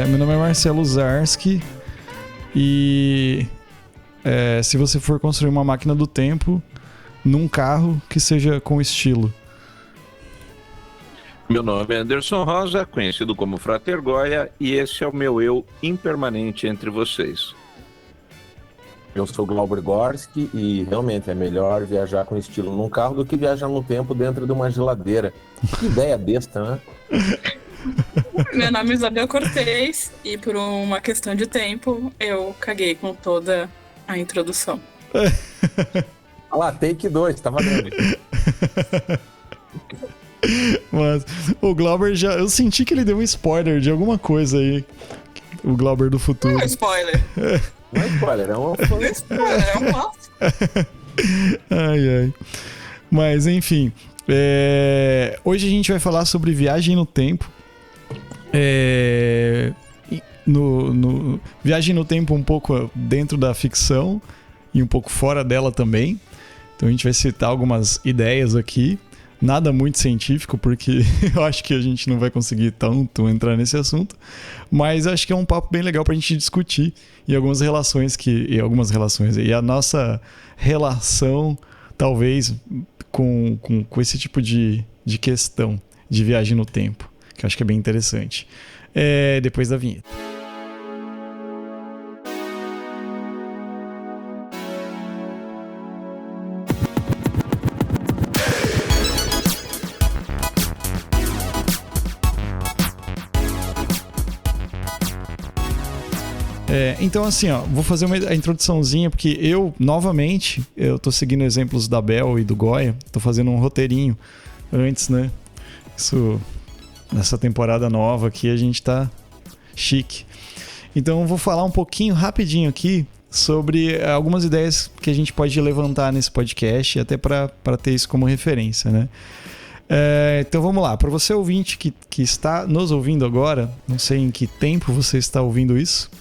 Meu nome é Marcelo Zarski e se você for construir uma máquina do tempo num carro que seja com estilo. Meu nome é Anderson Rosa, conhecido como Frater Goya, e esse é o meu eu impermanente entre vocês. Eu sou Glauber Gorski e realmente é melhor viajar com estilo num carro do que viajar no tempo dentro de uma geladeira. Que ideia besta, né? Meu nome é Isabel Cortez e por uma questão de tempo eu caguei com toda a introdução. Olha lá, take 2, tá valendo. Mas o Glauber eu senti que ele deu um spoiler de alguma coisa aí. O Glauber do futuro. Não é spoiler. Não é spoiler, é um Não é spoiler, é um passo. Ai. Mas enfim, hoje a gente vai falar sobre viagem no tempo. Viagem no tempo um pouco dentro da ficção e um pouco fora dela também. Então a gente vai citar algumas ideias aqui. Nada muito científico, porque eu acho que a gente não vai conseguir tanto entrar nesse assunto. Mas acho que é um papo bem legal pra gente discutir. E algumas relações e a nossa relação, talvez, com esse tipo de questão de viagem no tempo. Que eu acho que é bem interessante. Depois da vinheta. Então assim, vou fazer a introduçãozinha, porque eu tô seguindo exemplos da Bel e do Goya, tô fazendo um roteirinho antes, né? Isso, nessa temporada nova aqui, a gente tá chique. Então eu vou falar um pouquinho, rapidinho aqui, sobre algumas ideias que a gente pode levantar nesse podcast, até para ter isso como referência, né? Então vamos lá, para você ouvinte que está nos ouvindo agora, não sei em que tempo você está ouvindo isso,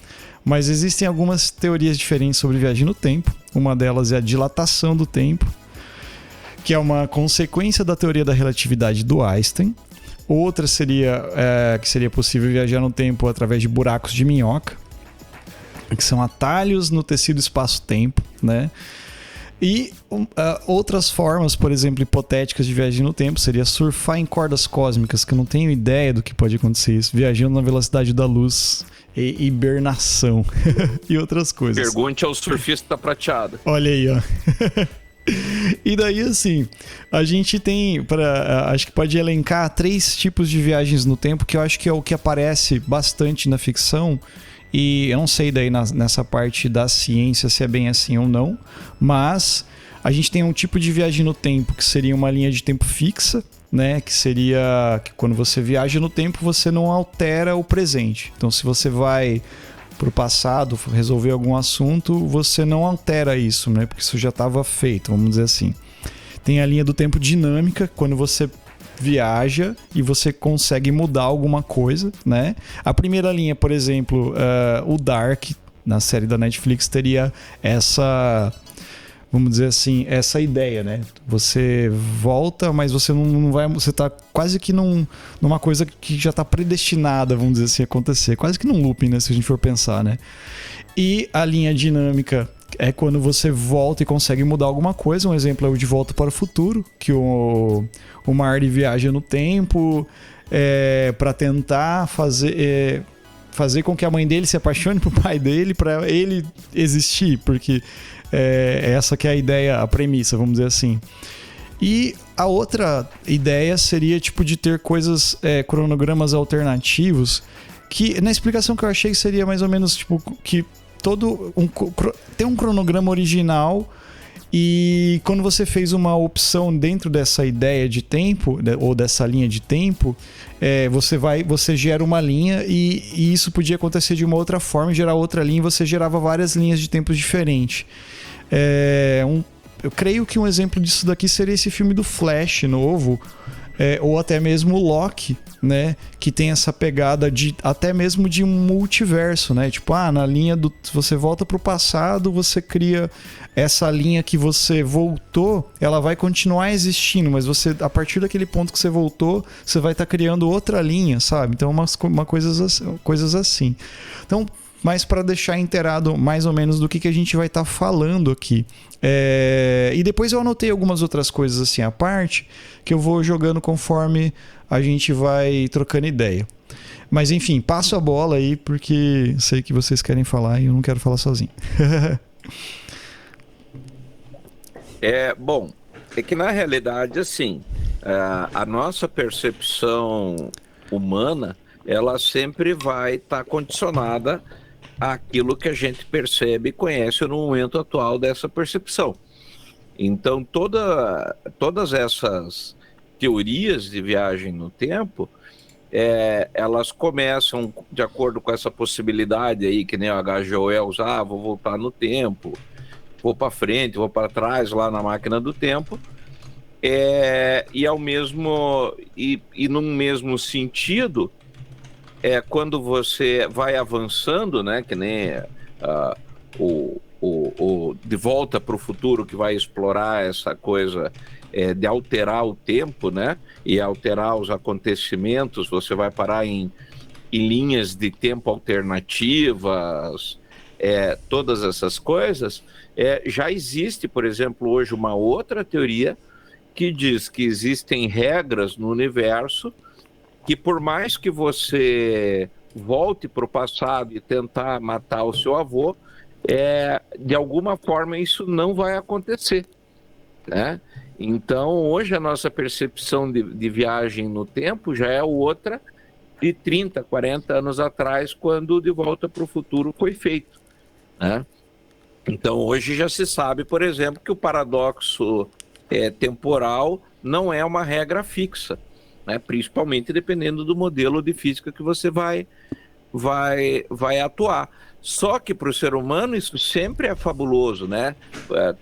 mas existem algumas teorias diferentes sobre viagem no tempo. Uma delas é a dilatação do tempo, que é uma consequência da teoria da relatividade do Einstein. Outra seria que seria possível viajar no tempo através de buracos de minhoca, que são atalhos no tecido espaço-tempo, né? E outras formas, por exemplo, hipotéticas de viagem no tempo seria surfar em cordas cósmicas, que eu não tenho ideia do que pode acontecer isso, viajando na velocidade da luz, e hibernação e outras coisas. Pergunte ao surfista prateado. Olha aí, ó. E daí, assim, a gente tem, acho que pode elencar 3 tipos de viagens no tempo, que eu acho que é o que aparece bastante na ficção. E eu não sei daí nessa parte da ciência se é bem assim ou não, mas a gente tem um tipo de viagem no tempo que seria uma linha de tempo fixa, né? Que seria que quando você viaja no tempo você não altera o presente. Então se você vai pro passado resolver algum assunto, você não altera isso, né? Porque isso já estava feito, vamos dizer assim. Tem a linha do tempo dinâmica, quando você viaja e você consegue mudar alguma coisa, né? A primeira linha, por exemplo, o Dark, na série da Netflix, teria essa, vamos dizer assim, essa ideia, né? Você volta, mas você não vai, você tá quase que numa coisa que já tá predestinada, vamos dizer assim, a acontecer. Quase que num looping, né? Se a gente for pensar, né? E a linha dinâmica é quando você volta e consegue mudar alguma coisa. Um exemplo é o De Volta para o Futuro, que o Marty viaja no tempo para tentar fazer com que a mãe dele se apaixone pro pai dele, para ele existir, porque essa que é a ideia, a premissa, vamos dizer assim. E a outra ideia seria tipo de ter coisas, cronogramas alternativos, que na explicação que eu achei seria mais ou menos tipo que tem um cronograma original, e quando você fez uma opção dentro dessa ideia de tempo, ou dessa linha de tempo, você gera uma linha, e isso podia acontecer de uma outra forma, gerar outra linha, e você gerava várias linhas de tempos diferentes. Eu creio que um exemplo disso daqui seria esse filme do Flash novo, ou até mesmo o Loki, né? Que tem essa pegada até mesmo de um multiverso, né? Tipo, na linha se você volta pro passado, você cria essa linha que você voltou, ela vai continuar existindo, mas você, a partir daquele ponto que você voltou, você vai estar criando outra linha, sabe? Então, coisas assim. Então, mas para deixar inteirado mais ou menos do que a gente vai estar falando aqui. E depois eu anotei algumas outras coisas assim à parte, que eu vou jogando conforme a gente vai trocando ideia. Mas enfim, passo a bola aí, porque sei que vocês querem falar e eu não quero falar sozinho. Bom, é que na realidade, assim, a nossa percepção humana, ela sempre vai estar condicionada àquilo que a gente percebe e conhece no momento atual dessa percepção. Então, todas essas teorias de viagem no tempo, elas começam de acordo com essa possibilidade aí, que nem o H.G. Wells, vou voltar no tempo, vou para frente, vou para trás lá na máquina do tempo, e num mesmo sentido, quando você vai avançando, né, que nem o De Volta para o Futuro, que vai explorar essa coisa de alterar o tempo, né, e alterar os acontecimentos, você vai parar em linhas de tempo alternativas, todas essas coisas. Já existe, por exemplo, hoje uma outra teoria que diz que existem regras no universo que, por mais que você volte para o passado e tentar matar o seu avô, de alguma forma isso não vai acontecer, né? Então, hoje a nossa percepção de viagem no tempo já é outra de 30, 40 anos atrás, quando De Volta para o Futuro foi feito, né? Então, hoje já se sabe, por exemplo, que o paradoxo temporal não é uma regra fixa, né? Principalmente dependendo do modelo de física que você vai atuar. Só que para o ser humano isso sempre é fabuloso, né?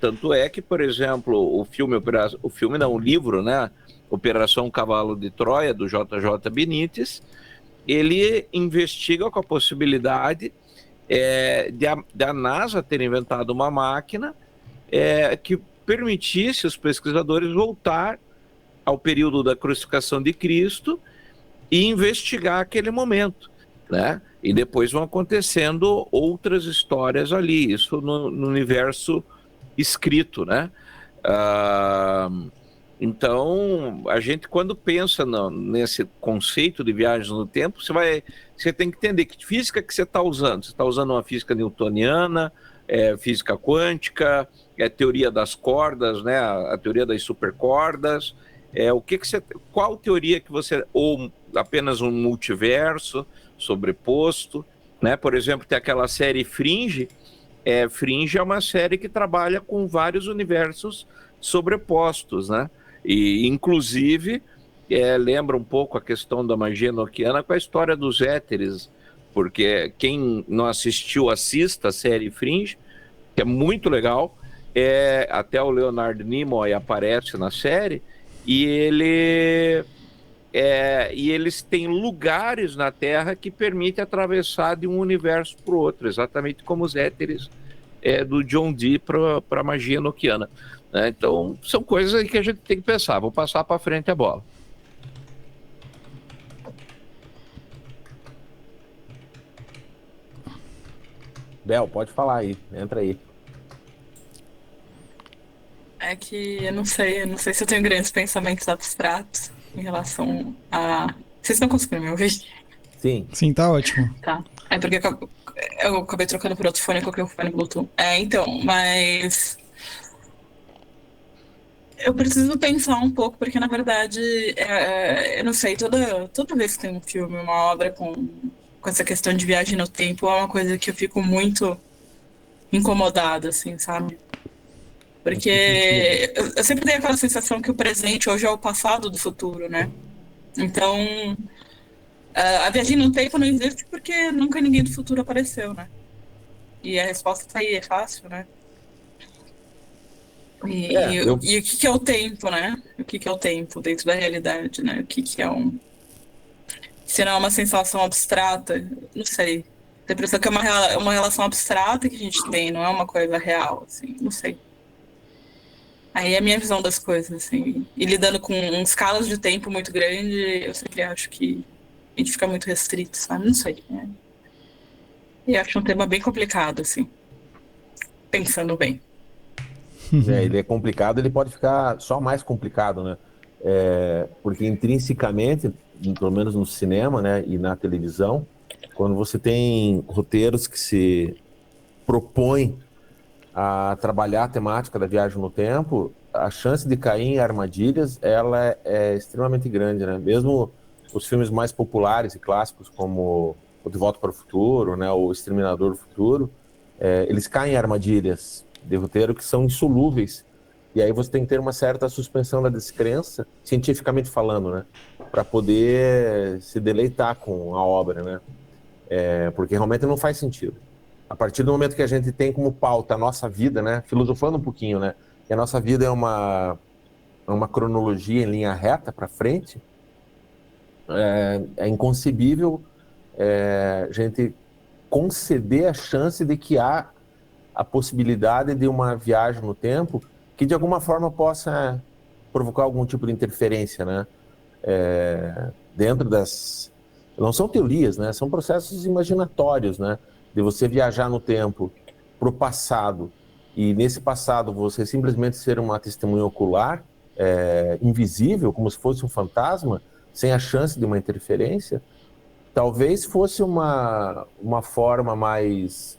Tanto é que, por exemplo, o livro, né? Operação Cavalo de Troia, do J.J. Benítez, ele investiga com a possibilidade de a NASA ter inventado uma máquina que permitisse os pesquisadores voltar ao período da crucificação de Cristo e investigar aquele momento, né? E depois vão acontecendo outras histórias ali, isso no universo escrito, né? Então, a gente, quando pensa nesse conceito de viagens no tempo, você tem que entender que física que você está usando. Você está usando uma física newtoniana, física quântica, teoria das cordas, né? A teoria das supercordas. Qual teoria que você... Ou apenas um multiverso sobreposto, né? Por exemplo, tem aquela série Fringe. Fringe é uma série que trabalha com vários universos sobrepostos, né? E, inclusive, lembra um pouco a questão da magia enoquiana com a história dos éteres, porque quem não assistiu, assista a série Fringe, que é muito legal. Até o Leonard Nimoy aparece na série, e eles têm lugares na Terra que permitem atravessar de um universo para o outro, exatamente como os éteres do John Dee para a magia enoquiana. Então, são coisas aí que a gente tem que pensar. Vou passar para frente a bola. Bel, pode falar aí, entra aí. É que eu não sei se eu tenho grandes pensamentos abstratos em relação a... Vocês estão conseguindo me ouvir? Sim. Sim, tá ótimo. Tá. Porque eu acabei trocando por outro fone e coloquei o fone Bluetooth. Então, mas... Eu preciso pensar um pouco, porque na verdade, eu não sei, toda vez que tem um filme, uma obra com essa questão de viagem no tempo, é uma coisa que eu fico muito incomodada, assim, sabe? Porque eu sempre tenho aquela sensação que o presente hoje é o passado do futuro, né? Então, a viagem no tempo não existe porque nunca ninguém do futuro apareceu, né? E a resposta tá aí, é fácil, né? E o que é o tempo, né? O que é o tempo dentro da realidade, né? O que é se não é uma sensação abstrata, não sei. Tem a impressão que é uma relação abstrata que a gente tem, não é uma coisa real, assim, não sei. Aí é a minha visão das coisas, assim. E lidando com escalas de tempo muito grande, eu sempre acho que a gente fica muito restrito, sabe? Não sei. Né? E acho um tema bem complicado, assim. Pensando bem. Ele é complicado, ele pode ficar só mais complicado, né? Porque intrinsecamente, pelo menos no cinema, né, e na televisão, quando você tem roteiros que se propõem a trabalhar a temática da viagem no tempo, a chance de cair em armadilhas, ela é extremamente grande, né? Mesmo os filmes mais populares e clássicos, como O De Volta para o Futuro, né, o Exterminador do Futuro, eles caem em armadilhas de roteiro que são insolúveis. E aí você tem que ter uma certa suspensão da descrença, cientificamente falando, né? Para poder se deleitar com a obra, né? Porque realmente não faz sentido. A partir do momento que a gente tem como pauta a nossa vida, né? Filosofando um pouquinho, né? Que a nossa vida é uma cronologia em linha reta para frente, é inconcebível a gente conceder a chance de que há a possibilidade de uma viagem no tempo que de alguma forma possa provocar algum tipo de interferência, né? Dentro das... Não são teorias, né? São processos imaginatórios, né? De você viajar no tempo para o passado e nesse passado você simplesmente ser uma testemunha ocular, invisível, como se fosse um fantasma, sem a chance de uma interferência, talvez fosse uma forma mais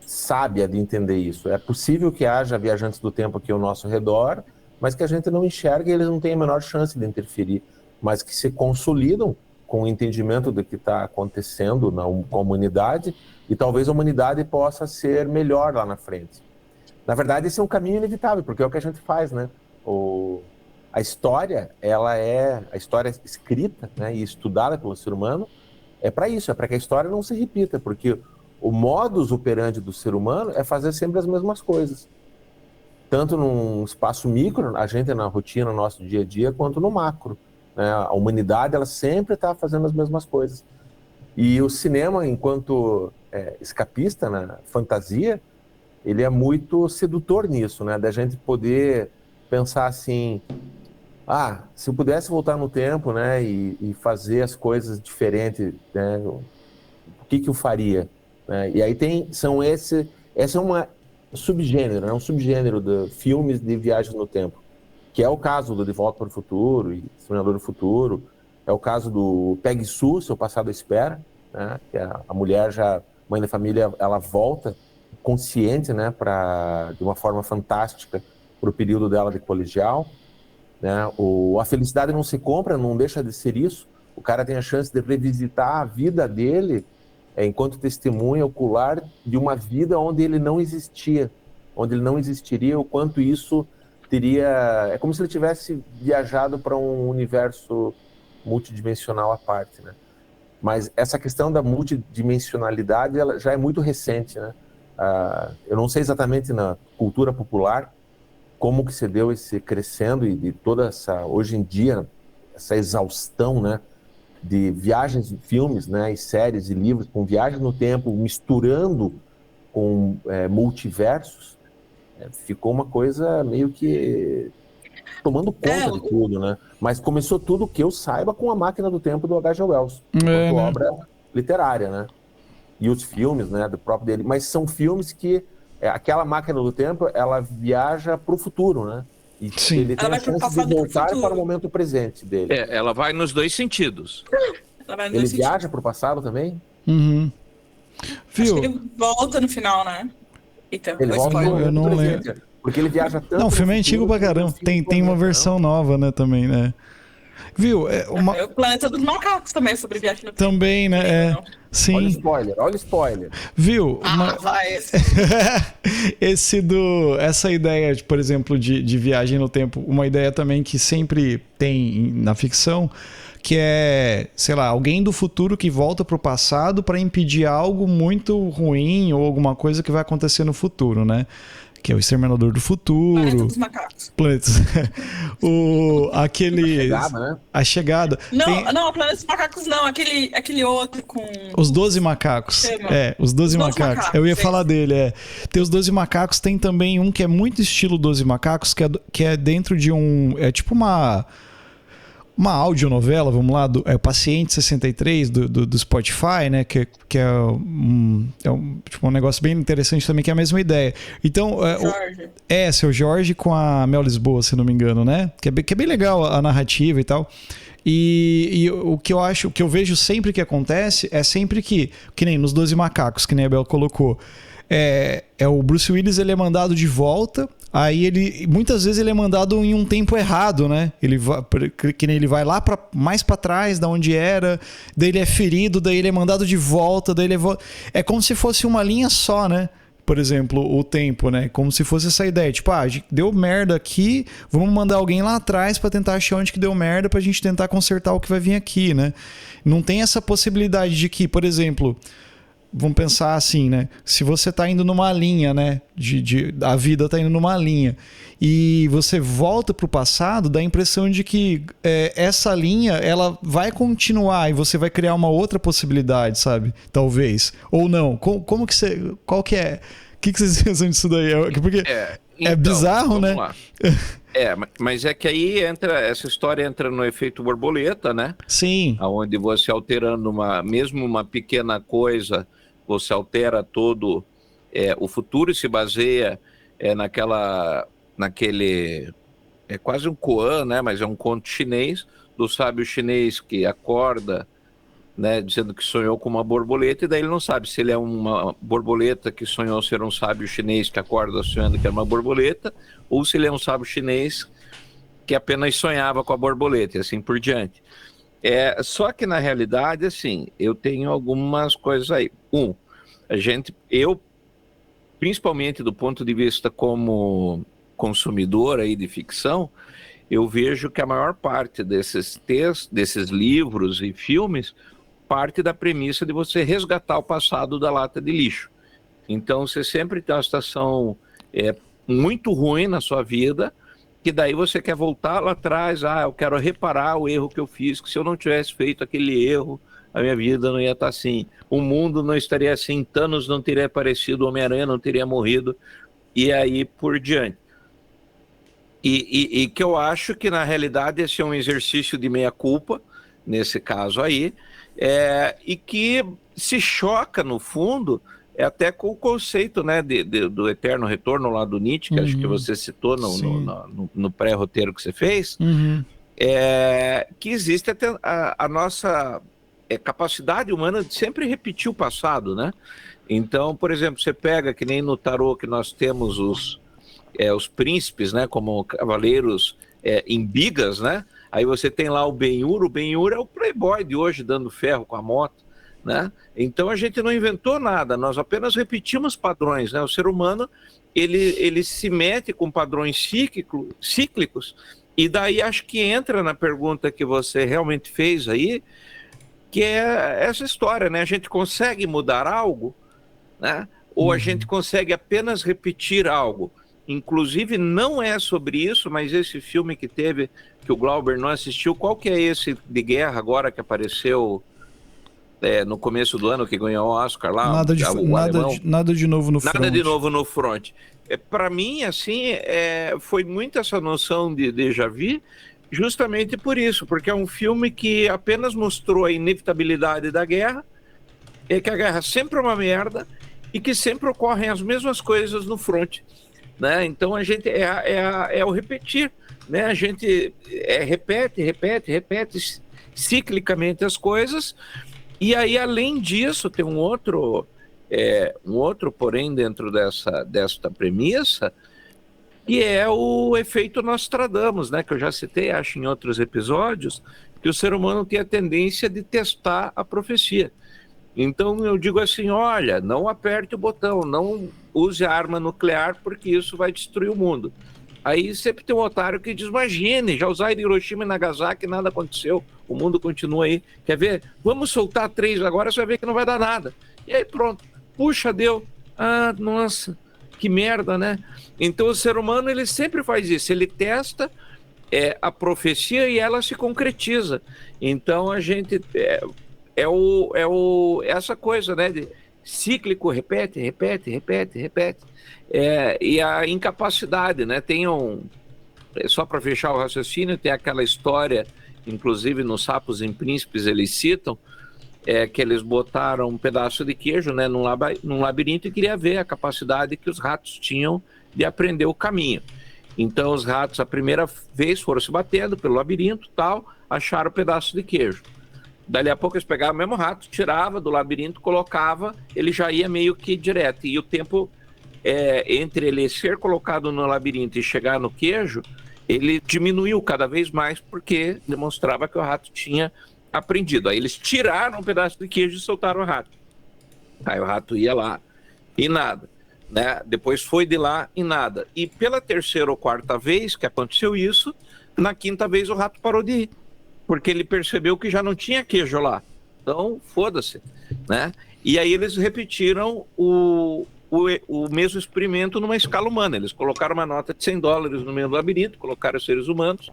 sábia de entender isso. É possível que haja viajantes do tempo aqui ao nosso redor, mas que a gente não enxerga e eles não têm a menor chance de interferir, mas que se consolidam com o entendimento do que está acontecendo com a humanidade, e talvez a humanidade possa ser melhor lá na frente. Na verdade, esse é um caminho inevitável, porque é o que a gente faz, né? A história, a história escrita, né, e estudada pelo ser humano, é para isso, é para que a história não se repita, porque o modus operandi do ser humano é fazer sempre as mesmas coisas. Tanto num espaço micro, a gente na rotina, no nosso dia a dia, quanto no macro. Né? A humanidade, ela sempre está fazendo as mesmas coisas. E o cinema, enquanto escapista, né, fantasia, ele é muito sedutor nisso, né? Da gente poder pensar assim, se eu pudesse voltar no tempo, né, e fazer as coisas diferentes, né, o que eu faria? E aí essa é uma subgênero, né, um subgênero de filmes de viagem no tempo, que é o caso do De Volta para o Futuro e Exterminador do Futuro, é o caso do Peggy Sue, Seu Passado à Espera, né, que a mulher já, mãe da família, ela volta consciente, né, de uma forma fantástica para o período dela de colegial, né, a felicidade não se compra, não deixa de ser isso, o cara tem a chance de revisitar a vida dele enquanto testemunha ocular de uma vida onde ele não existia, o quanto isso teria... É como se ele tivesse viajado para um universo multidimensional à parte, né? Mas essa questão da multidimensionalidade, ela já é muito recente, né? Eu não sei exatamente na cultura popular como que se deu esse crescendo e de toda essa, hoje em dia, essa exaustão, né, de viagens, filmes, né, e séries e livros com viagem no tempo, misturando com multiversos, ficou uma coisa meio que tomando conta de tudo, né? Mas começou tudo, que eu saiba, com A Máquina do Tempo do H.G. Wells, enquanto obra literária, né? E os filmes, né, do próprio dele, mas são filmes que aquela máquina do tempo, ela viaja para o futuro, né? E sim, ele tem a chance de voltar para o momento presente dele. Ela vai nos dois sentidos. Ele viaja para o passado também? Uhum. Viu? Acho que ele volta no final, né? Então, ele volta no eu não presente, lembro. porque ele viaja tanto. Não, o filme é antigo pra caramba. Tem uma versão nova, né, também, né? Viu? O Planeta dos Macacos também é sobre viagem no tempo. Também, né? Sim. Olha o spoiler. Viu? Vai. Essa ideia, por exemplo, de viagem no tempo, uma ideia também que sempre tem na ficção, que é, sei lá, alguém do futuro que volta pro passado para impedir algo muito ruim ou alguma coisa que vai acontecer no futuro, né? que é o Exterminador do Futuro. Planeta dos Macacos. Planetas. Aquele... Chegada, né? A Chegada. Não, o Planeta dos Macacos não, aquele outro com... Os 12 Macacos. Os 12 Macacos. Eu ia falar dele, Tem os 12 Macacos, tem também um que é muito estilo 12 Macacos, que é dentro de um... É tipo uma audionovela, vamos lá, do Paciente 63 do Spotify, né? Que é tipo um negócio bem interessante também, que é a mesma ideia. Então, Seu Jorge com a Mel Lisboa, se não me engano, né? Que é bem legal a narrativa e tal. E o que eu vejo sempre que acontece é sempre que nem nos 12 Macacos, que nem a Bel colocou, o Bruce Willis, ele é mandado de volta. Aí muitas vezes ele é mandado em um tempo errado, né? Ele vai lá mais pra trás da onde era, daí ele é ferido, daí ele é mandado de volta, daí ele é como se fosse uma linha só, né? Por exemplo, o tempo, né? Como se fosse essa ideia, tipo, deu merda aqui, vamos mandar alguém lá atrás pra tentar achar onde que deu merda pra gente tentar consertar o que vai vir aqui, né? Não tem essa possibilidade de que, por exemplo... Vamos pensar assim, né? Se você tá indo numa linha, né? A vida tá indo numa linha e você volta pro passado, dá a impressão de que essa linha, ela vai continuar e você vai criar uma outra possibilidade, sabe? Talvez. Ou não. Como que você... Qual que é... O que vocês pensam disso daí? Porque é bizarro, né? Lá. Mas é que aí essa história entra no efeito borboleta, né? Sim. Onde você alterando mesmo uma pequena coisa... Você altera todo o futuro e se baseia naquele... É quase um koan, né? Mas é um conto chinês, do sábio chinês que acorda, né? Dizendo que sonhou com uma borboleta, e daí ele não sabe se ele é uma borboleta que sonhou ser um sábio chinês que acorda sonhando que é uma borboleta, ou se ele é um sábio chinês que apenas sonhava com a borboleta, e assim por diante. Só que na realidade, assim, eu tenho algumas coisas aí. Eu, principalmente do ponto de vista como consumidor aí de ficção, eu vejo que a maior parte desses textos, desses livros e filmes, parte da premissa de você resgatar o passado da lata de lixo. Então, você sempre tem uma situação muito ruim na sua vida, que daí você quer voltar lá atrás, eu quero reparar o erro que eu fiz, que se eu não tivesse feito aquele erro, a minha vida não ia estar assim, o mundo não estaria assim, Thanos não teria aparecido, Homem-Aranha não teria morrido, e aí por diante. E que eu acho que na realidade esse é um exercício de meia-culpa, nesse caso aí, e que se choca no fundo, até com o conceito, né, do eterno retorno lá do Nietzsche, que acho que você citou no pré-roteiro que você fez, que existe até a nossa capacidade humana de sempre repetir o passado, né? Então, por exemplo, você pega, que nem no tarô que nós temos os príncipes, né, como cavaleiros em bigas, né? Aí você tem lá o Ben-Hur é o playboy de hoje dando ferro com a moto, né? Então a gente não inventou nada, nós apenas repetimos padrões, né? O ser humano, ele se mete com padrões cíclicos, e daí acho que entra na pergunta que você realmente fez aí, que é essa história, né? A gente consegue mudar algo, né? Ou a gente consegue apenas repetir algo. Inclusive não é sobre isso, mas esse filme que o Glauber não assistiu, qual que é esse de guerra agora que apareceu no começo do ano, que ganhou o Oscar lá? Nada de novo no front. Nada de novo no front. Para mim, assim, foi muito essa noção de déjà vu, justamente por isso, porque é um filme que apenas mostrou a inevitabilidade da guerra, que a guerra sempre é uma merda e que sempre ocorrem as mesmas coisas no front, né? Então a gente é o repetir, né? A gente repete ciclicamente as coisas, e aí além disso tem um outro porém dentro desta premissa, que é o efeito Nostradamus, né? Que eu já citei, acho, em outros episódios, que o ser humano tem a tendência de testar a profecia. Então eu digo assim, olha, não aperte o botão, não use a arma nuclear, porque isso vai destruir o mundo. Aí sempre tem um otário que diz, imagine, já usaram Hiroshima e Nagasaki e nada aconteceu, o mundo continua aí. Quer ver? Vamos soltar 3 agora, você vai ver que não vai dar nada. E aí pronto, puxa, deu. Ah, nossa, que merda, né? Então o ser humano, ele sempre faz isso, ele testa a profecia e ela se concretiza. Então a gente essa coisa, né, de cíclico, repete. E a incapacidade, né? Só para fechar o raciocínio, tem aquela história, inclusive nos Sapos e Príncipes eles citam, que eles botaram um pedaço de queijo, né, num labirinto e queria ver a capacidade que os ratos tinham de aprender o caminho. Então os ratos, a primeira vez, foram se batendo pelo labirinto, tal, acharam o pedaço de queijo. Dali a pouco eles pegavam o mesmo rato, tirava do labirinto, colocava, ele já ia meio que direto. E o tempo entre ele ser colocado no labirinto e chegar no queijo, ele diminuiu cada vez mais, porque demonstrava que o rato tinha aprendido. Aí eles tiraram um pedaço de queijo e soltaram o rato. Aí o rato ia lá e nada, né? Depois foi de lá e nada. E pela terceira ou quarta vez que aconteceu isso, na quinta vez o rato parou de ir, porque ele percebeu que já não tinha queijo lá. Então, foda-se, né? E aí eles repetiram o mesmo experimento numa escala humana. Eles colocaram uma nota de $100 no meio do labirinto, colocaram os seres humanos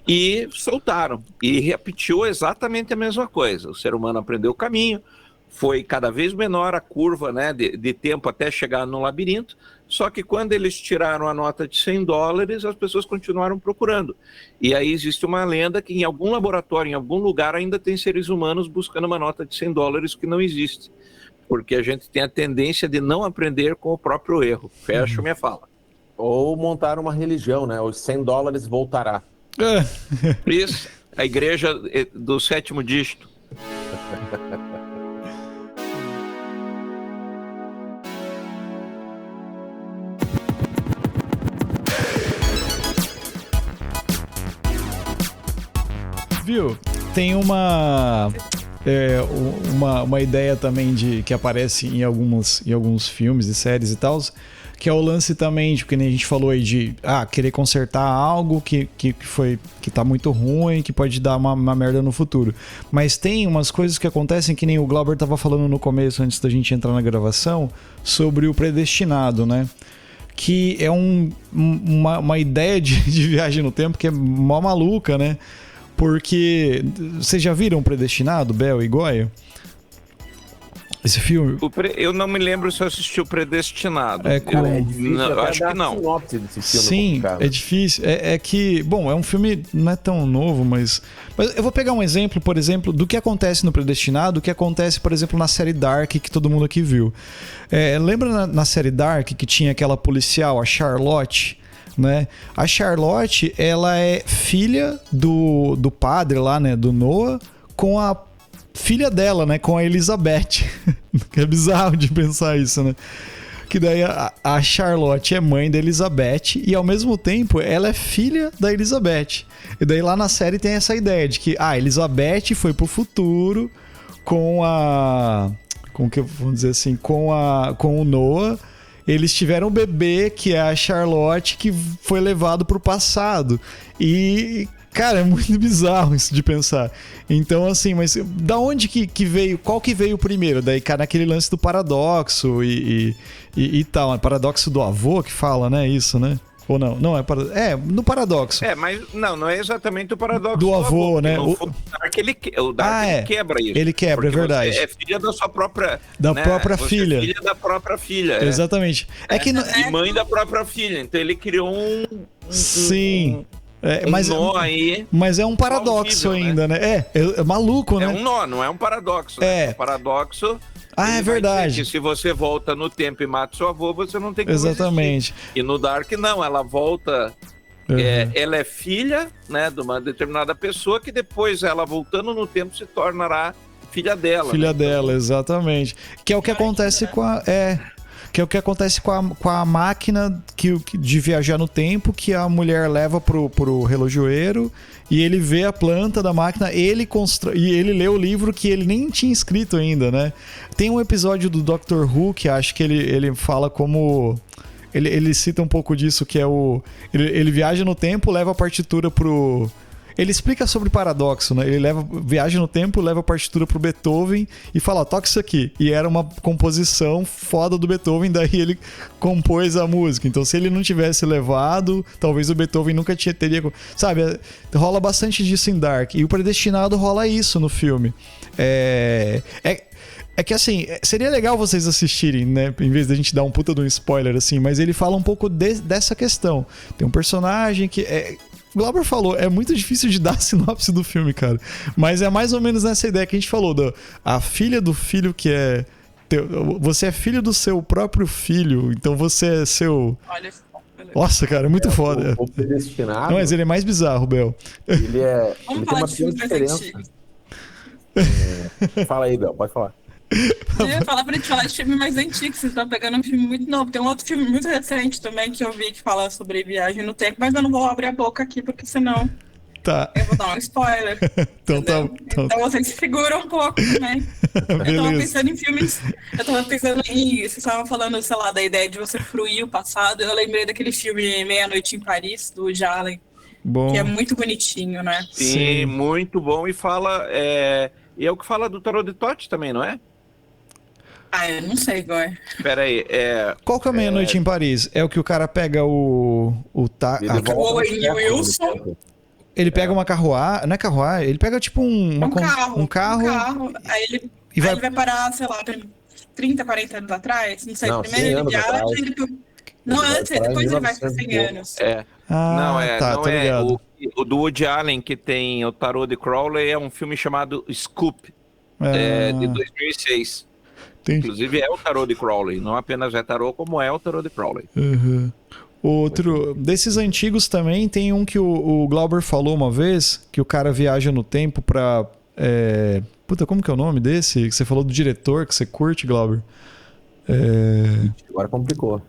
e soltaram. E repetiu exatamente a mesma coisa. O ser humano aprendeu o caminho, foi cada vez menor a curva, né, de tempo até chegar no labirinto, só que quando eles tiraram a nota de $100, as pessoas continuaram procurando. E aí existe uma lenda que em algum laboratório, em algum lugar, ainda tem seres humanos buscando uma nota de $100 que não existe. Porque a gente tem a tendência de não aprender com o próprio erro. Fecho minha fala. Ou montar uma religião, né? Os $100 voltará. Isso, a igreja do 7º dígito. Viu? Tem uma ideia também que aparece em alguns filmes e séries e tal, que é o lance também de, que nem a gente falou aí, de querer consertar algo que tá muito ruim, que pode dar uma merda no futuro. Mas tem umas coisas que acontecem, que nem o Glauber tava falando no começo, antes da gente entrar na gravação, sobre o predestinado, né? Que é uma ideia de viagem no tempo que é mó maluca, né? Porque vocês já viram Predestinado, Bel e Goya? Esse filme? Eu não me lembro se eu assisti o Predestinado. É difícil, eu acho que não. Sinopse desse filme. Sim, é difícil. É que, bom, é um filme não é tão novo, mas eu vou pegar um exemplo, por exemplo, do que acontece no Predestinado, o que acontece, por exemplo, na série Dark, que todo mundo aqui viu. Lembra na série Dark que tinha aquela policial, a Charlotte? Né? A Charlotte, ela é filha do padre lá, né, do Noah, com a filha dela, né, com a Elizabeth. É bizarro de pensar isso, né? Que daí a Charlotte é mãe da Elizabeth e ao mesmo tempo ela é filha da Elizabeth. E daí lá na série tem essa ideia de que a Elizabeth foi pro futuro com que vamos dizer assim, com o Noah. Eles tiveram um bebê, que é a Charlotte, que foi levado pro passado. E, cara, é muito bizarro isso de pensar. Então, assim, mas da onde que veio? Qual que veio primeiro? Daí, cara, naquele lance do paradoxo e tal. Paradoxo do avô que fala, né? Isso, né? Ou não? Não, no paradoxo. Mas não é exatamente o paradoxo do avô, né? O Dark ele quebra isso. Ele quebra, é verdade. Você é filha da sua própria... Da própria filha. É filha da própria filha. Exatamente. E mãe da própria filha. Então ele criou Sim. Aí, mas é um paradoxo ainda, né? É maluco, né? É um nó, não é um paradoxo. Né? É um paradoxo... é verdade. Se você volta no tempo e mata seu avô, você não tem como Exatamente. Existir. E no Dark, não. Ela volta... ela é filha, né, de uma determinada pessoa que depois, ela voltando no tempo, se tornará filha dela. Filha dela, exatamente. Que é o que acontece com a... Que é o que acontece com a máquina de viajar no tempo, que a mulher leva pro relojoeiro e ele vê a planta da máquina, e ele lê o livro que ele nem tinha escrito ainda, né? Tem um episódio do Doctor Who que acho que ele fala como... Ele cita um pouco disso, que é ele viaja no tempo, leva a partitura pro... Ele explica sobre paradoxo, né? Ele viaja no tempo, leva a partitura pro Beethoven e fala, ó, toca isso aqui. E era uma composição foda do Beethoven, daí ele compôs a música. Então, se ele não tivesse levado, talvez o Beethoven nunca teria... Sabe, rola bastante disso em Dark. E o Predestinado rola isso no filme. É que assim, seria legal vocês assistirem, né? Em vez da gente dar um puta de um spoiler, assim, mas ele fala um pouco dessa questão. Tem um personagem que. O Glauber falou, é muito difícil de dar a sinopse do filme, cara. Mas é mais ou menos nessa ideia que a gente falou, a filha do filho que é. Você é filho do seu próprio filho, então você é seu. Olha. Nossa, cara, é muito foda. O Predestinado. Não, mas ele é mais bizarro, Bel. Ele Vamos tem falar uma de pequena filmes mais diferença. antigos. Fala aí, Bel, pode falar. Eu ia falar pra gente falar de filme mais antigo, vocês estão pegando um filme muito novo. Tem um outro filme muito recente também que eu vi que fala sobre viagem no tempo, mas eu não vou abrir a boca aqui, porque senão Tá. eu vou dar um spoiler. Então tá. Então vocês se seguram um pouco também. Eu tava Beleza. pensando em filmes. Eu tava pensando em. Vocês estavam falando, sei lá, da ideia de você fruir o passado. Eu lembrei daquele filme Meia-Noite em Paris, do Woody Allen, Bom. que é muito bonitinho, né? Sim, muito bom. E fala. E é o que fala do Tarot de Tote também, não é? Ah, eu não sei, Gói. Espera aí. Qual que é Meia-Noite em Paris? É o que o cara pega Ele volta Owen no século, Wilson. né? Ele pega uma carruagem, não é carruagem, ele pega tipo um carro. Aí ele E vai- vai parar, sei lá, 30, 40 anos atrás. Não sei, Não, primeiro 100 ele anos viaja, atrás. Não, Ele vai antes, parar em depois ele vai para 100 1900. anos. Ah, Não tô é. ligado. O do Woody Allen, que tem o Tarot de Crowley, é um filme chamado Scoop, de 2006. Entendi. Inclusive é o Tarot de Crowley. Não apenas é tarot, como é o Tarot de Crowley. Uhum. Outro, desses antigos também, tem um que o Glauber falou uma vez, que o cara viaja no tempo pra... Puta, como que é o nome desse? Que você falou do diretor, que você curte, Glauber? Agora complicou.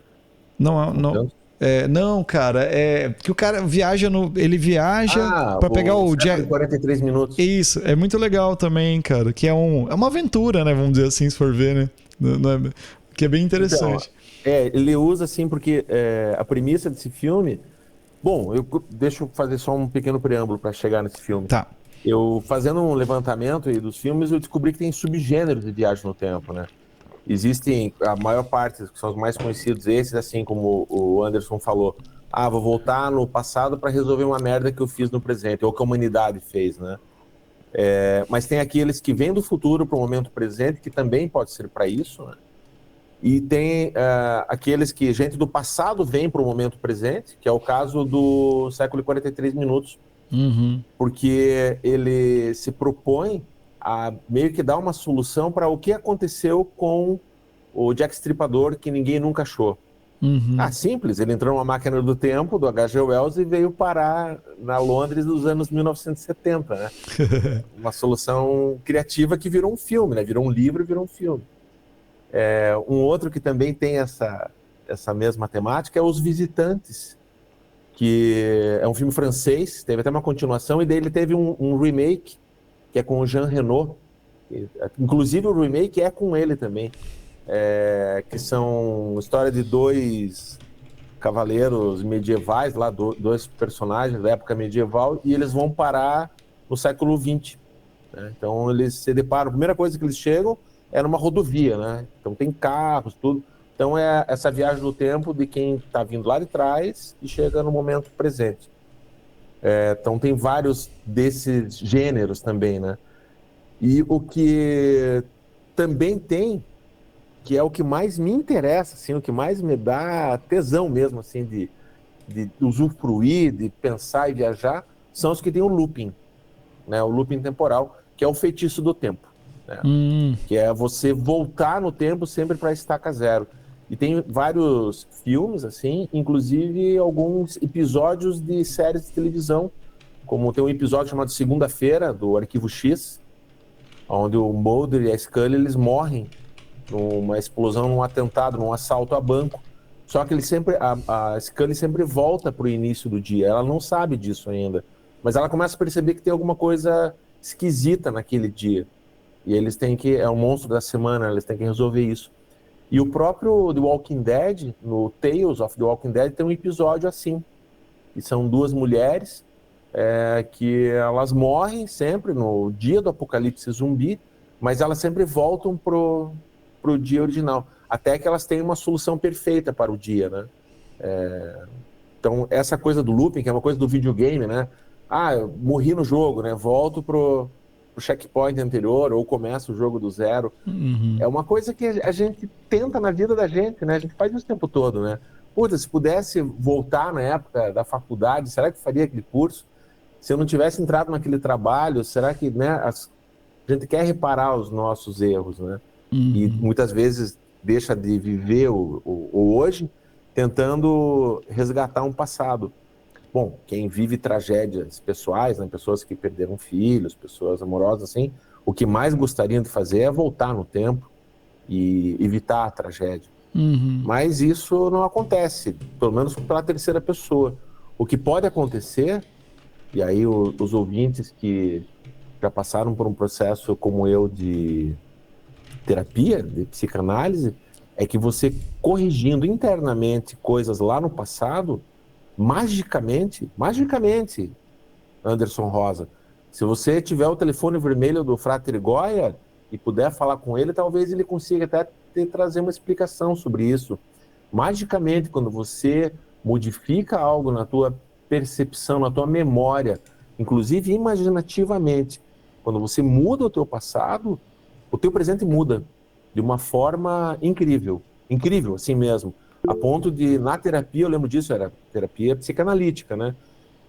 Não, cara, que o cara viaja ele viaja pra pegar o Jack... 43 minutos. Isso, é muito legal também, cara, que é uma aventura, né, vamos dizer assim, se for ver, né? Que é bem interessante. Então, ele usa assim porque a premissa desse filme... Bom, deixa eu fazer só um pequeno preâmbulo para chegar nesse filme. Tá. Eu, fazendo um levantamento aí dos filmes, eu descobri que tem subgêneros de viagem no tempo, né? Existem, a maior parte, que são os mais conhecidos, esses, assim como o Anderson falou. Vou voltar no passado para resolver uma merda que eu fiz no presente, ou que a humanidade fez, né? Mas tem aqueles que vêm do futuro para o momento presente, que também pode ser para isso, né? E tem aqueles que gente do passado vem para o momento presente, que é o caso do século 43 minutos, porque ele se propõe a meio que dar uma solução para o que aconteceu com o Jack Stripador que ninguém nunca achou. Simples, ele entrou numa máquina do tempo do H.G. Wells e veio parar na Londres dos anos 1970, né? Uma solução criativa que virou um filme, né? Virou um livro e virou um filme. Um outro que também tem essa mesma temática é Os Visitantes, que é um filme francês, teve até uma continuação, e daí ele teve um remake, que é com o Jean Reno. Inclusive o remake é com ele também. Que são história de dois cavaleiros medievais, lá, dois personagens da época medieval, e eles vão parar no século XX. Né? Então eles se deparam, a primeira coisa que eles chegam é numa rodovia, né? Então tem carros, tudo. Então é essa viagem no tempo de quem está vindo lá de trás e chega no momento presente. Então tem vários desses gêneros também, né? E o que também tem, que é o que mais me interessa, assim, o que mais me dá tesão mesmo, assim, de usufruir, de pensar e viajar, são os que tem o looping, né? O looping temporal, que é o feitiço do tempo, né? Que é você voltar no tempo sempre para a estaca zero. E tem vários filmes, assim, inclusive alguns episódios de séries de televisão, como tem um episódio chamado Segunda-feira, do Arquivo X, onde o Mulder e a Scully, eles morrem numa explosão, num atentado, num assalto a banco. Só que a Scully sempre volta para o início do dia. Ela não sabe disso ainda. Mas ela começa a perceber que tem alguma coisa esquisita naquele dia. E eles têm que... É o monstro da semana, eles têm que resolver isso. E o próprio The Walking Dead, no Tales of the Walking Dead, tem um episódio assim. Que são duas mulheres que elas morrem sempre no dia do apocalipse zumbi, mas elas sempre voltam pro dia original, até que elas tenham uma solução perfeita para o dia, né? Então, essa coisa do looping, que é uma coisa do videogame, né? Eu morri no jogo, né? Volto pro checkpoint anterior ou começo o jogo do zero. É uma coisa que a gente tenta na vida da gente, né? A gente faz isso o tempo todo, né? Puta, se pudesse voltar na época da faculdade, será que faria aquele curso? Se eu não tivesse entrado naquele trabalho, será que, né? A gente quer reparar os nossos erros, né? E muitas vezes deixa de viver o hoje tentando resgatar um passado. Bom, quem vive tragédias pessoais, né, pessoas que perderam filhos, pessoas amorosas, assim, o que mais gostariam de fazer é voltar no tempo e evitar a tragédia. Mas isso não acontece, pelo menos pela terceira pessoa. O que pode acontecer, e aí os ouvintes que já passaram por um processo como eu de terapia, de psicanálise, é que você corrigindo internamente coisas lá no passado, magicamente, Anderson Rosa, se você tiver o telefone vermelho do Frater Goya e puder falar com ele, talvez ele consiga até trazer uma explicação sobre isso. Magicamente, quando você modifica algo na tua percepção, na tua memória, inclusive imaginativamente, quando você muda o teu passado, o teu presente muda de uma forma incrível, assim mesmo. A ponto de, na terapia, eu lembro disso, era terapia psicanalítica, né?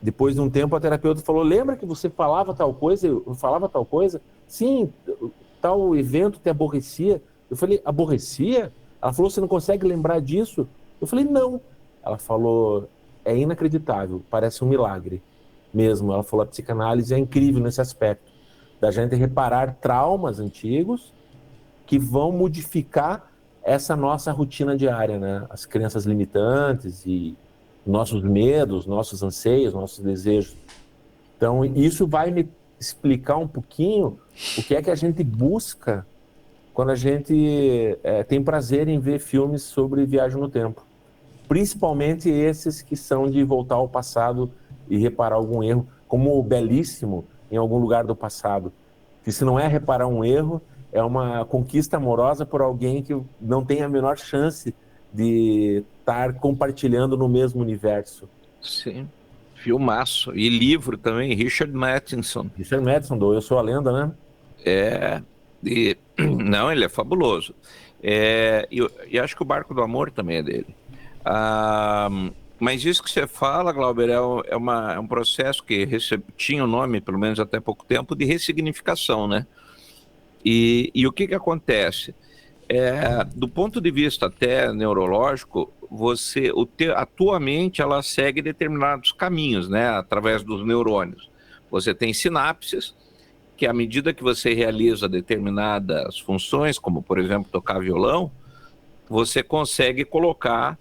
Depois de um tempo, a terapeuta falou, lembra que você falava tal coisa? Eu falava tal coisa? Sim, tal evento te aborrecia. Eu falei, aborrecia? Ela falou, você não consegue lembrar disso? Eu falei, não. Ela falou, é inacreditável, parece um milagre mesmo. Ela falou, a psicanálise é incrível nesse aspecto, da gente reparar traumas antigos que vão modificar essa nossa rotina diária, né? As crenças limitantes e nossos medos, nossos anseios, nossos desejos. Então, isso vai me explicar um pouquinho o que é que a gente busca quando a gente tem prazer em ver filmes sobre viagem no tempo. Principalmente esses que são de voltar ao passado e reparar algum erro, como o Belíssimo, em algum lugar do passado. Que se não é reparar um erro, é uma conquista amorosa por alguém que não tem a menor chance de estar compartilhando no mesmo universo. Sim, filmaço. E livro também, Richard Matheson. Richard Matheson, do Eu Sou a Lenda, né? Não, ele é fabuloso. E acho que o Barco do Amor também é dele. Mas isso que você fala, Glauber, é um processo que tinha o nome, pelo menos até pouco tempo, de ressignificação, né? E o que acontece? Do ponto de vista até neurológico, a tua mente ela segue determinados caminhos, né? Através dos neurônios. Você tem sinapses, que à medida que você realiza determinadas funções, como por exemplo tocar violão, você consegue colocar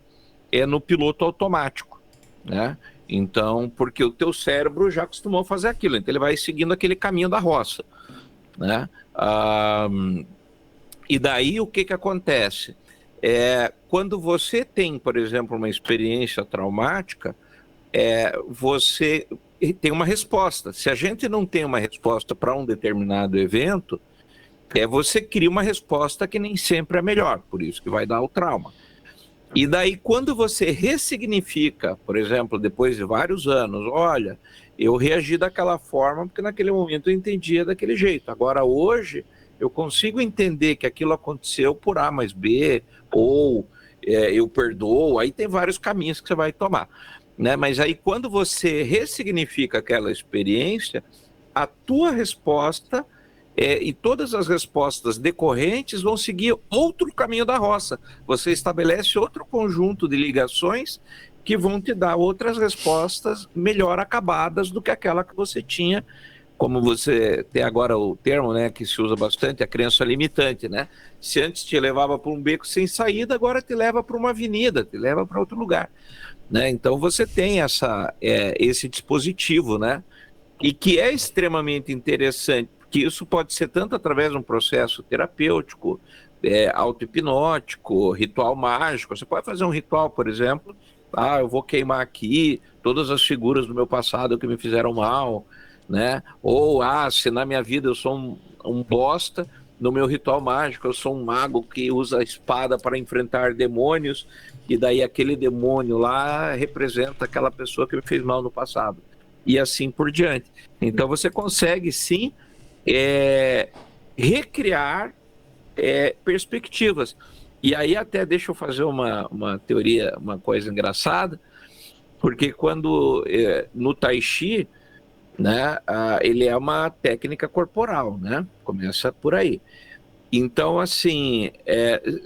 no piloto automático, né? Então, porque o teu cérebro já acostumou a fazer aquilo, então ele vai seguindo aquele caminho da roça, né? E daí o que acontece? Quando você tem, por exemplo, uma experiência traumática, você tem uma resposta. Se a gente não tem uma resposta para um determinado evento, você cria uma resposta que nem sempre é melhor, por isso que vai dar o trauma. E daí, quando você ressignifica, por exemplo, depois de vários anos, olha, eu reagi daquela forma porque naquele momento eu entendia daquele jeito. Agora, hoje, eu consigo entender que aquilo aconteceu por A mais B, ou eu perdoo, aí tem vários caminhos que você vai tomar, né? Mas aí, quando você ressignifica aquela experiência, a tua resposta e todas as respostas decorrentes vão seguir outro caminho da roça. Você estabelece outro conjunto de ligações que vão te dar outras respostas melhor acabadas do que aquela que você tinha, como você tem agora o termo, né, que se usa bastante, a crença limitante, né? Se antes te levava para um beco sem saída, agora te leva para uma avenida, te leva para outro lugar, né? Então você tem esse dispositivo, né? E que é extremamente interessante, que isso pode ser tanto através de um processo terapêutico, auto-hipnótico, ritual mágico. Você pode fazer um ritual, por exemplo, eu vou queimar aqui todas as figuras do meu passado que me fizeram mal, né? Ou, se na minha vida eu sou um bosta, no meu ritual mágico eu sou um mago que usa a espada para enfrentar demônios, e daí aquele demônio lá representa aquela pessoa que me fez mal no passado. E assim por diante. Então você consegue sim recriar perspectivas. E aí até deixa eu fazer uma teoria, uma coisa engraçada, porque quando no Tai Chi, né, ele é uma técnica corporal, né? Começa por aí. Então, assim,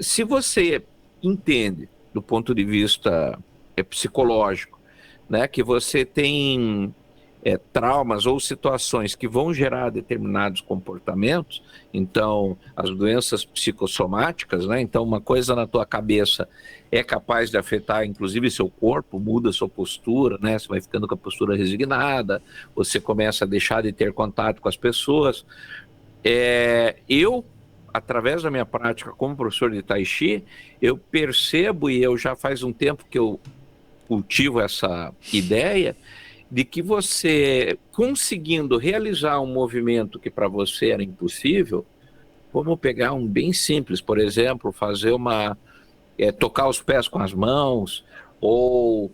se você entende do ponto de vista psicológico, né, que você tem traumas ou situações que vão gerar determinados comportamentos, então as doenças psicossomáticas, né, então uma coisa na tua cabeça é capaz de afetar inclusive seu corpo, muda sua postura, né, você vai ficando com a postura resignada, você começa a deixar de ter contato com as pessoas. Eu, através da minha prática como professor de Tai Chi, eu percebo, e eu já faz um tempo que eu cultivo essa ideia, de que você, conseguindo realizar um movimento que para você era impossível, vamos pegar um bem simples, por exemplo, fazer tocar os pés com as mãos, ou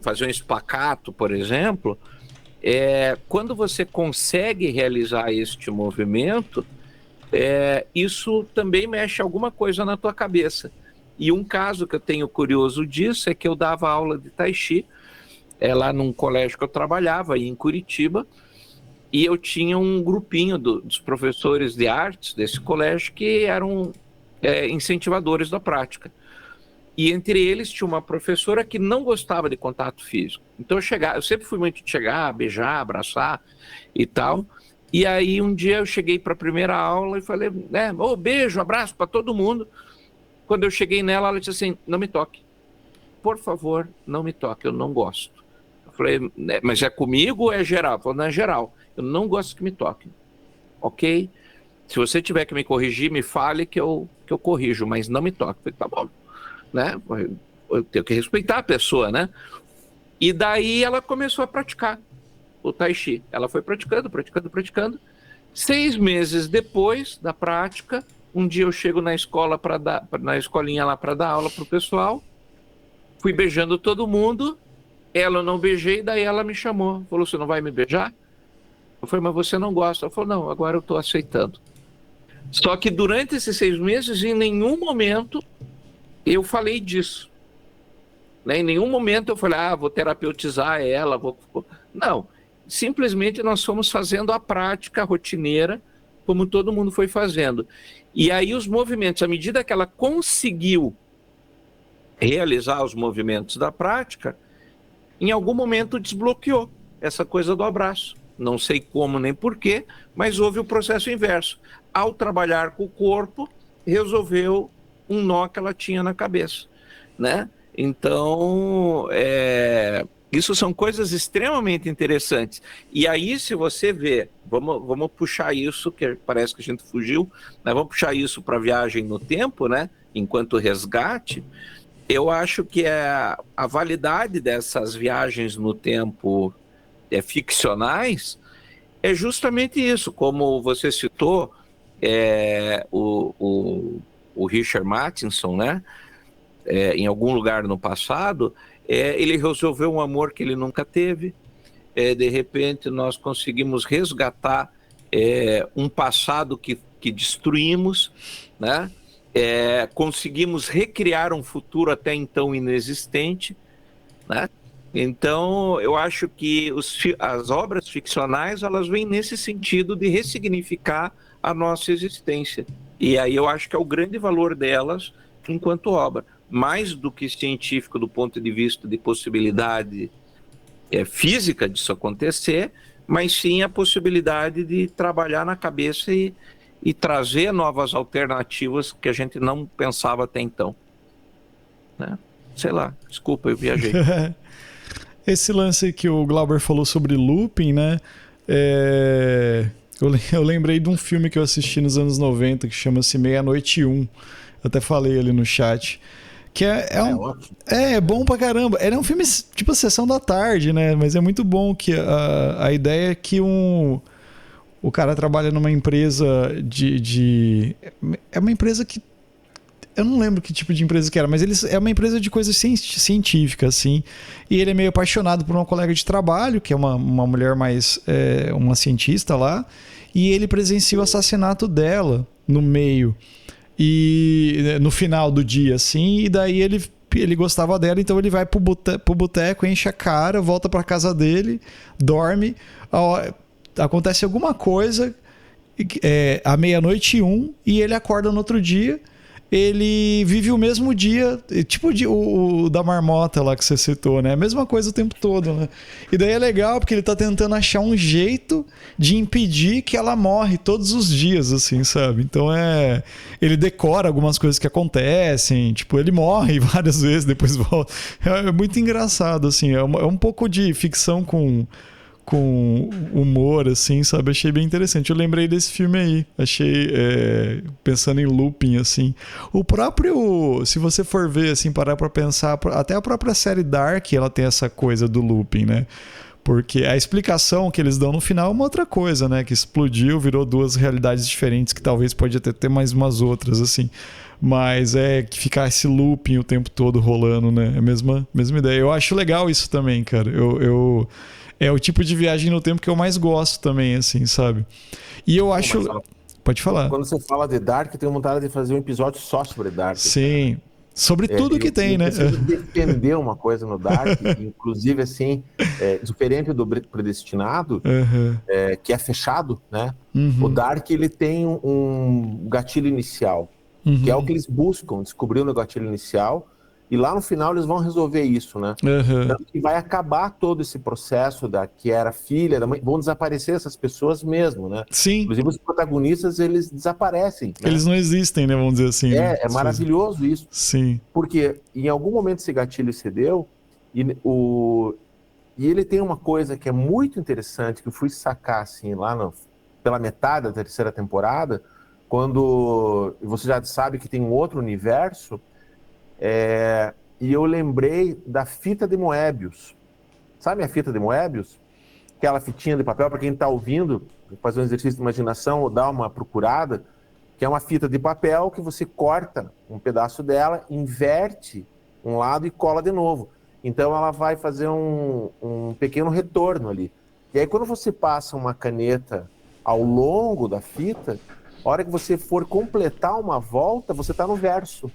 fazer um espaccato, por exemplo, quando você consegue realizar este movimento, isso também mexe alguma coisa na tua cabeça. E um caso que eu tenho curioso disso é que eu dava aula de Tai Chi, lá num colégio que eu trabalhava, aí em Curitiba, e eu tinha um grupinho dos professores de artes desse colégio que eram incentivadores da prática. E entre eles tinha uma professora que não gostava de contato físico. Então eu sempre fui muito de chegar, beijar, abraçar e tal. E aí um dia eu cheguei para a primeira aula e falei, beijo, abraço para todo mundo. Quando eu cheguei nela, ela disse assim, não me toque. Por favor, não me toque, eu não gosto. Eu falei, mas é comigo ou é geral? Ela falou, não, é geral. Eu não gosto que me toquem. Ok? Se você tiver que me corrigir, me fale que eu corrijo, mas não me toque. Eu falei, tá bom. Né? Eu tenho que respeitar a pessoa, né? E daí ela começou a praticar o Tai Chi. Ela foi praticando. 6 meses depois da prática, um dia eu chego na escola na escolinha lá para dar aula pro pessoal. Fui beijando todo mundo, ela eu não beijei, daí ela me chamou, falou, você não vai me beijar? Eu falei, mas você não gosta? Ela falou, não, agora eu estou aceitando. Só que durante esses 6 meses, em nenhum momento eu falei disso. Né? Em nenhum momento eu falei, vou terapeutizar ela, Não, simplesmente nós fomos fazendo a prática rotineira, como todo mundo foi fazendo. E aí os movimentos, à medida que ela conseguiu realizar os movimentos da prática, em algum momento desbloqueou essa coisa do abraço. Não sei como nem porquê, mas houve o processo inverso. Ao trabalhar com o corpo, resolveu um nó que ela tinha na cabeça, né? Então, isso são coisas extremamente interessantes. E aí, se você vê, vamos puxar isso, que parece que a gente fugiu, né? Vamos puxar isso para a viagem no tempo, né? Enquanto resgate. Eu acho que a validade dessas viagens no tempo ficcionais é justamente isso, como você citou, o Richard Matheson, né? Em algum lugar no passado, ele resolveu um amor que ele nunca teve, de repente nós conseguimos resgatar um passado que destruímos, né? Conseguimos recriar um futuro até então inexistente, né? Então, eu acho que as obras ficcionais, elas vêm nesse sentido de ressignificar a nossa existência. E aí eu acho que é o grande valor delas enquanto obra. Mais do que científico do ponto de vista de possibilidade física disso acontecer, mas sim a possibilidade de trabalhar na cabeça e trazer novas alternativas que a gente não pensava até então. Né? Sei lá, desculpa, eu viajei. Esse lance que o Glauber falou sobre looping, né? Eu lembrei de um filme que eu assisti nos anos 90 que chama-se Meia-Noite 1. Eu até falei ali no chat. Que ótimo. É bom pra caramba. Ele é um filme tipo a Sessão da Tarde, né? Mas é muito bom que a ideia é que o cara trabalha numa empresa é uma empresa que... Eu não lembro que tipo de empresa que era, mas é uma empresa de coisas científicas, assim. E ele é meio apaixonado por uma colega de trabalho, que é uma mulher mais... uma cientista lá. E ele presencia o assassinato dela no meio. E no final do dia, assim. E daí ele gostava dela, então ele vai pro boteco, enche a cara, volta pra casa dele, dorme. Acontece alguma coisa à 00:01 e ele acorda no outro dia. Ele vive o mesmo dia, tipo o da marmota lá que você citou, né? A mesma coisa o tempo todo, né? E daí é legal porque ele tá tentando achar um jeito de impedir que ela morre todos os dias, assim, sabe? Então ele decora algumas coisas que acontecem, tipo, ele morre várias vezes, depois volta. É muito engraçado, assim, é um pouco de ficção com humor, assim, sabe? Achei bem interessante. Eu lembrei desse filme aí. Achei, pensando em looping, assim. O próprio, se você for ver, assim, parar pra pensar, até a própria série Dark, ela tem essa coisa do looping, né? Porque a explicação que eles dão no final é uma outra coisa, né? Que explodiu, virou duas realidades diferentes, que talvez pode até ter mais umas outras, assim. Mas que ficar esse looping o tempo todo rolando, né? É a mesma ideia. Eu acho legal isso também, cara. É o tipo de viagem no tempo que eu mais gosto também, assim, sabe? E eu acho... Pode falar. Quando você fala de Dark, eu tenho vontade de fazer um episódio só sobre Dark. Sim. Cara. Sobre tudo que tem, né? Eu preciso defender uma coisa no Dark, inclusive, assim, diferente do Predestinado, que é fechado, né? O Dark, ele tem um gatilho inicial, que é o que eles buscam, descobrir o gatilho inicial, e lá no final eles vão resolver isso, né? Tanto que vai acabar todo esse processo que era filha da mãe, vão desaparecer essas pessoas mesmo, né? Sim. Inclusive os protagonistas, eles desaparecem. Né? Eles não existem, né? Vamos dizer assim. Né? É maravilhoso isso. Sim. Porque em algum momento esse gatilho cedeu e ele tem uma coisa que é muito interessante, que eu fui sacar assim lá pela metade da terceira temporada, quando você já sabe que tem um outro universo. E eu lembrei da fita de Moebius. Sabe a fita de Moebius? Aquela fitinha de papel, para quem está ouvindo, fazer um exercício de imaginação ou dar uma procurada, que é uma fita de papel que você corta um pedaço dela, inverte um lado e cola de novo. Então ela vai fazer um pequeno retorno ali. E aí quando você passa uma caneta ao longo da fita, a hora que você for completar uma volta, você está no verso.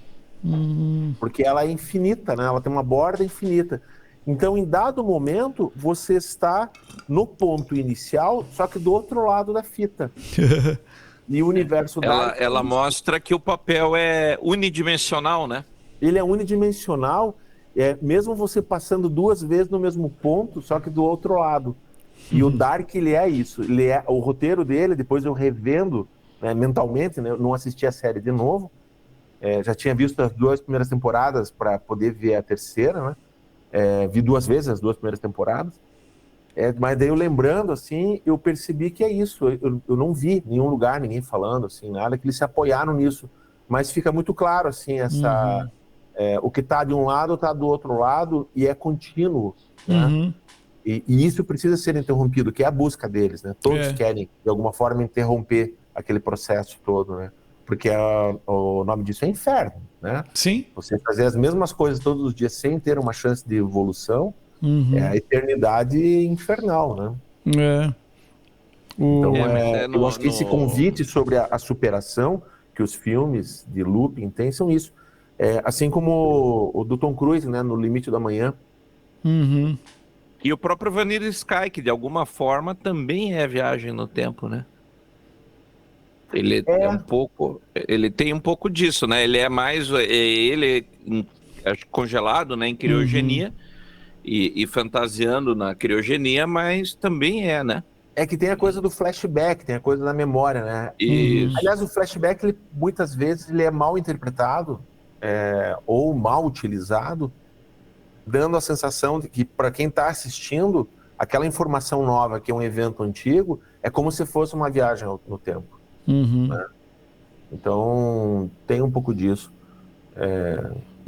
Porque ela é infinita, né? Ela tem uma borda infinita. Então, em dado momento, você está no ponto inicial, só que do outro lado da fita. E o universo ela mostra que o papel é unidimensional, né? Ele é unidimensional, mesmo você passando duas vezes no mesmo ponto, só que do outro lado. E o Dark, ele é isso. O roteiro dele, depois eu revendo mentalmente, né? Eu não assisti a série de novo. Já tinha visto as duas primeiras temporadas para poder ver a terceira, né? Vi duas vezes as duas primeiras temporadas. Mas daí eu lembrando, assim, eu percebi que é isso. Eu não vi em nenhum lugar ninguém falando, assim, nada, que eles se apoiaram nisso. Mas fica muito claro, assim, o que está de um lado está do outro lado e é contínuo, né? E isso precisa ser interrompido, que é a busca deles, né? Todos querem, de alguma forma, interromper aquele processo todo, né? Porque o nome disso é inferno, né? Sim. Você fazer as mesmas coisas todos os dias sem ter uma chance de evolução é a eternidade infernal, né? Então, eu acho que esse convite sobre a superação que os filmes de looping têm são isso. Assim como o do Tom Cruise, né? No Limite da Manhã. E o próprio Vanilla Sky, que de alguma forma também é viagem no tempo, né? Ele ele tem um pouco disso, né? Ele é mais congelado, né, em criogenia e fantasiando na criogenia, mas também né? É que tem a coisa do flashback, tem a coisa da memória, né? Isso. Aliás, o flashback, muitas vezes, ele é mal interpretado ou mal utilizado, dando a sensação de que, para quem está assistindo, aquela informação nova, que é um evento antigo, é como se fosse uma viagem no tempo. Né? Então, tem um pouco disso.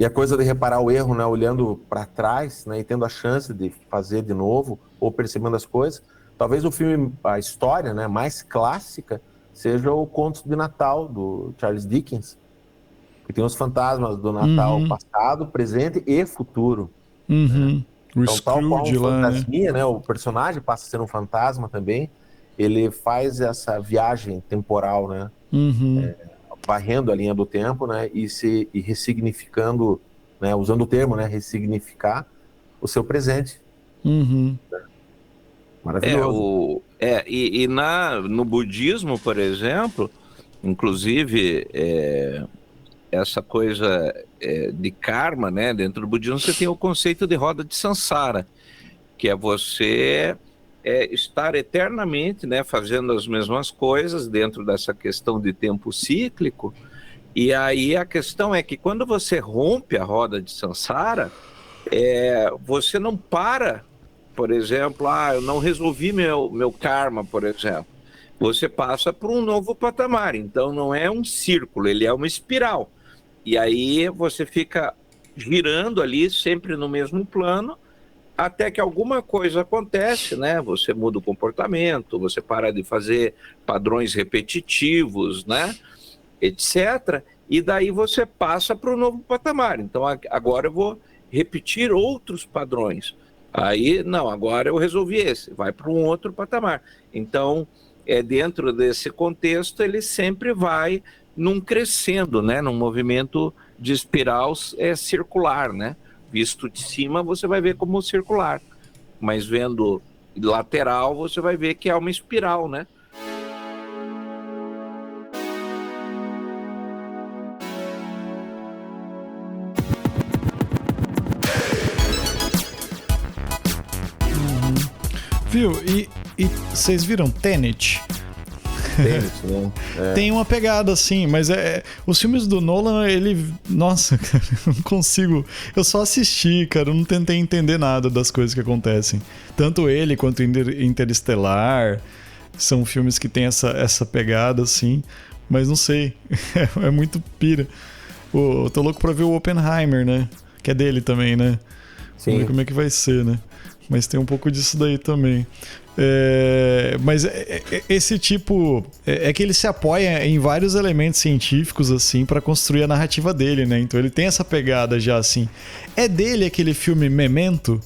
E a coisa de reparar o erro, né, olhando para trás, né, e tendo a chance de fazer de novo, ou percebendo as coisas. Talvez o filme, a história, né, mais clássica seja o Conto de Natal, do Charles Dickens, que tem os fantasmas do Natal passado, presente e futuro. Uhum. O Então, tal qual Scrooge um lá, né? fantasminha, né, o personagem passa a ser um fantasma também, ele faz essa viagem temporal, né, varrendo a linha do tempo, né, e ressignificando, né, usando o termo, né, ressignificar o seu presente. Maravilhoso. No budismo, por exemplo, inclusive, essa coisa de karma, né, dentro do budismo você tem o conceito de roda de samsara, que é você estar eternamente, né, fazendo as mesmas coisas dentro dessa questão de tempo cíclico. E aí a questão é que quando você rompe a roda de samsara, você não para, por exemplo, eu não resolvi meu karma, por exemplo. Você passa por um novo patamar. Então não é um círculo, ele é uma espiral. E aí você fica girando ali, sempre no mesmo plano, até que alguma coisa acontece, né? Você muda o comportamento, você para de fazer padrões repetitivos, né? Etc. E daí você passa para o novo patamar. Então agora eu vou repetir outros padrões. Aí, não, agora eu resolvi esse, vai para um outro patamar. Então, dentro desse contexto, ele sempre vai num crescendo, né? Num movimento de espiral circular, né? Visto de cima, você vai ver como circular. Mas vendo lateral, você vai ver que é uma espiral, né? Viu? E vocês viram Tenet? Né? Tem uma pegada assim, mas os filmes do Nolan, nossa, cara, eu não consigo. Eu só assisti, cara, eu não tentei entender nada das coisas que acontecem. Tanto ele quanto Interestelar são filmes que tem essa pegada assim, mas não sei. É muito pira. Eu tô louco pra ver o Oppenheimer, né? Que é dele também, né? Sim. Vamos ver como é que vai ser, né? Mas tem um pouco disso daí também. Mas esse tipo... É que ele se apoia em vários elementos científicos, assim, pra construir a narrativa dele, né? Então ele tem essa pegada já, assim. É dele aquele filme Memento?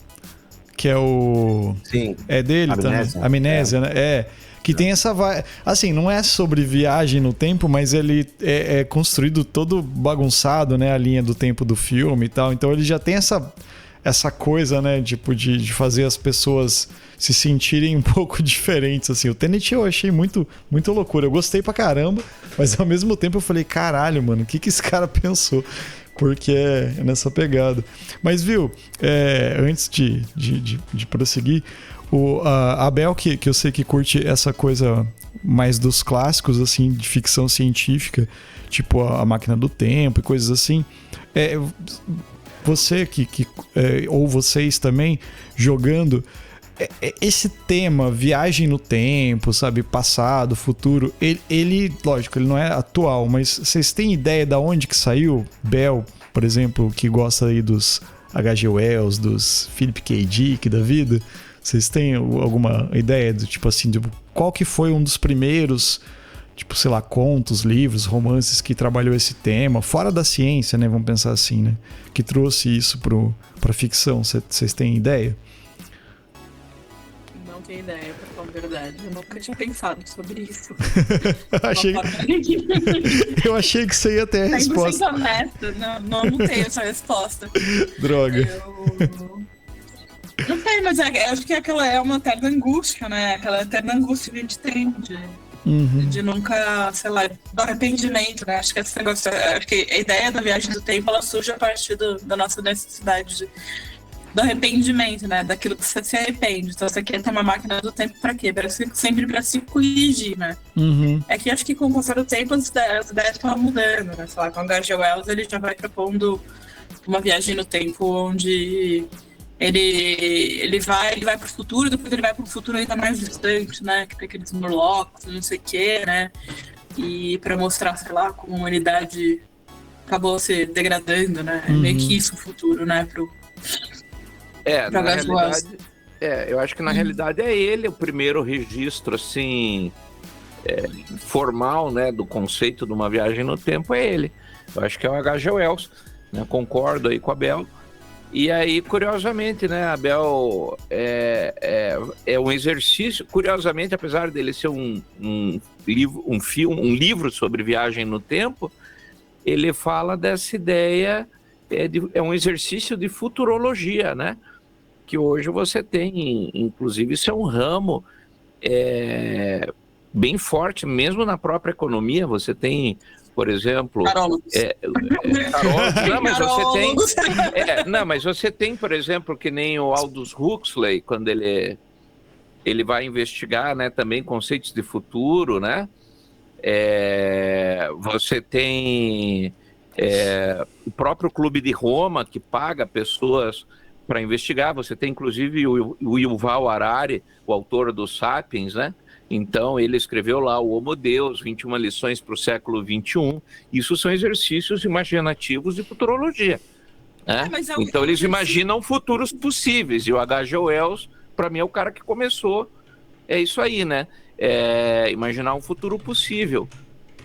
Que é o... Sim. É dele Amnésia. também? Amnésia, né? Que tem essa... Assim, não é sobre viagem no tempo, mas ele é construído todo bagunçado, né? A linha do tempo do filme e tal. Então ele já tem essa coisa, né, tipo, de fazer as pessoas se sentirem um pouco diferentes, assim. O Tenet eu achei muito, muito loucura. Eu gostei pra caramba, mas ao mesmo tempo eu falei, caralho, mano, o que esse cara pensou? Porque é nessa pegada. Mas, viu, antes de prosseguir, a Bel, que eu sei que curte essa coisa mais dos clássicos, assim, de ficção científica, tipo a Máquina do Tempo e coisas assim, você ou vocês também jogando esse tema, viagem no tempo, sabe, passado, futuro, ele, lógico, ele não é atual, mas vocês têm ideia de onde que saiu? Bel, por exemplo, que gosta aí dos H.G. Wells, dos Philip K. Dick da vida, vocês têm alguma ideia do tipo assim, de qual que foi um dos primeiros, tipo, sei lá, contos, livros, romances que trabalhou esse tema, fora da ciência, né, vamos pensar assim, né, que trouxe isso pra ficção? Vocês têm ideia? Não tenho ideia, pra falar a verdade. Eu nunca tinha pensado sobre isso. Eu achei que você ia ter a resposta. Honesta. Não tenho essa resposta. Droga. Não sei, mas eu acho que aquela é uma eterna angústia, né? Aquela eterna angústia que a gente tem de nunca, sei lá, do arrependimento, né? Acho que esse negócio, acho que a ideia da viagem do tempo, ela surge a partir da nossa necessidade do arrependimento, né? Daquilo que você se arrepende. Então você quer ter uma máquina do tempo pra quê? Sempre pra se corrigir, né? É que acho que com o passar do tempo as ideias estão mudando, né? Sei lá, com o H.G. Wells ele já vai propondo uma viagem no tempo onde ele vai pro futuro, depois ele vai pro futuro ainda mais distante, né? Que tem aqueles Morlocks, não sei o quê, né? E pra mostrar, sei lá, como a humanidade acabou se degradando, né? É meio que isso o futuro, né? Na realidade, eu acho que na realidade é ele o primeiro registro, assim, formal, né, do conceito de uma viagem no tempo, é ele. Eu acho que é o H.G. Wells, né? Concordo aí com a Bel. E aí, curiosamente, né, a Bel é um exercício, curiosamente, apesar dele ser um livro sobre viagem no tempo, ele fala dessa ideia, é um exercício de futurologia, né? Que hoje você tem, inclusive, isso é um ramo bem forte, mesmo na própria economia, você tem, por exemplo... Carólogos. Mas você tem, por exemplo, que nem o Aldous Huxley, quando ele vai investigar, né, também conceitos de futuro, né? Você tem o próprio Clube de Roma, que paga pessoas para investigar. Você tem, inclusive, o Yuval Harari, o autor do Sapiens, né? Então, ele escreveu lá o Homo Deus, 21 lições para o século XXI. Isso são exercícios imaginativos de futurologia, né? Então, eles imaginam futuros possíveis. E o H.G. Wells, para mim, é o cara que começou. É isso aí, né? Imaginar um futuro possível.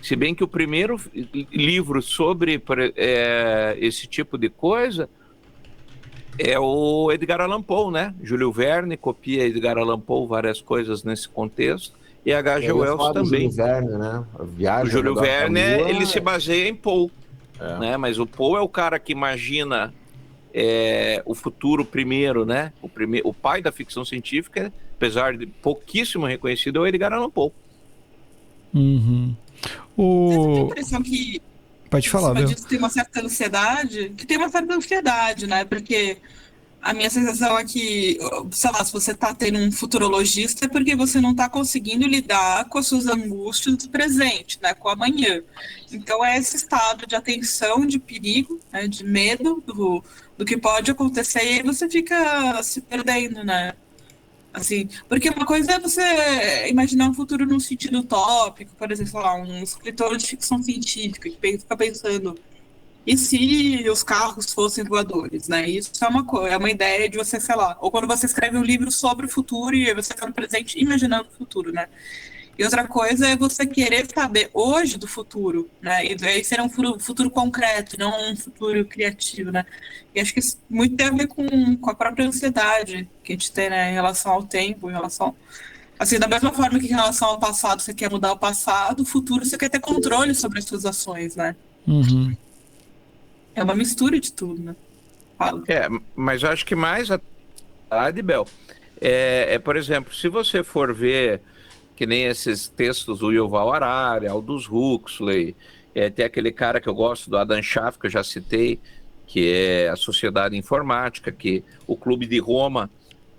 Se bem que o primeiro livro sobre esse tipo de coisa é o Edgar Allan Poe, né? Júlio Verne copia Edgar Allan Poe várias coisas nesse contexto, e H.G. Wells também. Júlio Verne, né? O Júlio Verne, ele se baseia em Poe, né? Mas o Poe é o cara que imagina o futuro primeiro, né? O pai da ficção científica, apesar de pouquíssimo reconhecido, é o Edgar Allan Poe. Uhum. Você tem a impressão que Pode falar, Bel. tem uma certa ansiedade? Que tem uma certa ansiedade, né? Porque a minha sensação é que, sei lá, se você tá tendo um futurologista é porque você não tá conseguindo lidar com as suas angústias do presente, né? Com o amanhã. Então é esse estado de atenção, de perigo, né? De medo do que pode acontecer, e aí você fica se perdendo, né? Assim, porque uma coisa é você imaginar um futuro num sentido utópico, por exemplo, lá, um escritor de ficção científica que fica pensando, e se os carros fossem voadores, né? Isso é uma ideia de você, sei lá, ou quando você escreve um livro sobre o futuro e você está no presente imaginando o futuro, né? E outra coisa é você querer saber hoje do futuro, né? E aí ser um futuro concreto, não um futuro criativo, né? E acho que isso muito tem a ver com a própria ansiedade que a gente tem, né? Em relação ao tempo, em relação... Assim, da mesma forma que em relação ao passado você quer mudar o passado, o futuro você quer ter controle sobre as suas ações, né? Uhum. É uma mistura de tudo, né? Fala. Mas eu acho que mais a Bel, por exemplo, se você for ver que nem esses textos do Yuval Harari, Aldous Huxley, tem aquele cara que eu gosto, do Adam Schaff, que eu já citei, que é a Sociedade Informática, que o Clube de Roma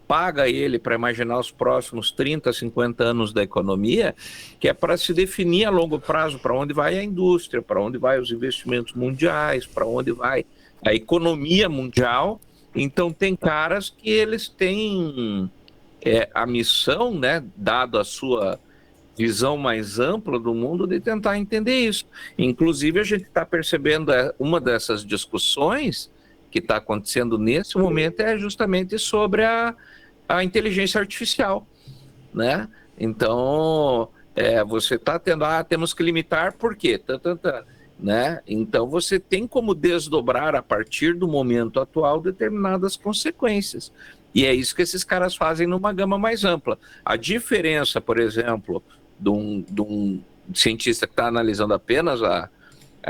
paga ele para imaginar os próximos 30, 50 anos da economia, que é para se definir a longo prazo para onde vai a indústria, para onde vai os investimentos mundiais, para onde vai a economia mundial. Então tem caras que eles têm a missão, né, dado a sua visão mais ampla do mundo, de tentar entender isso. Inclusive a gente está percebendo uma dessas discussões que está acontecendo nesse momento é justamente sobre a inteligência artificial, né? Então, você está tendo, temos que limitar, por quê? Né? Então, você tem como desdobrar, a partir do momento atual, determinadas consequências. E é isso que esses caras fazem numa gama mais ampla. A diferença, por exemplo, de um cientista que está analisando apenas a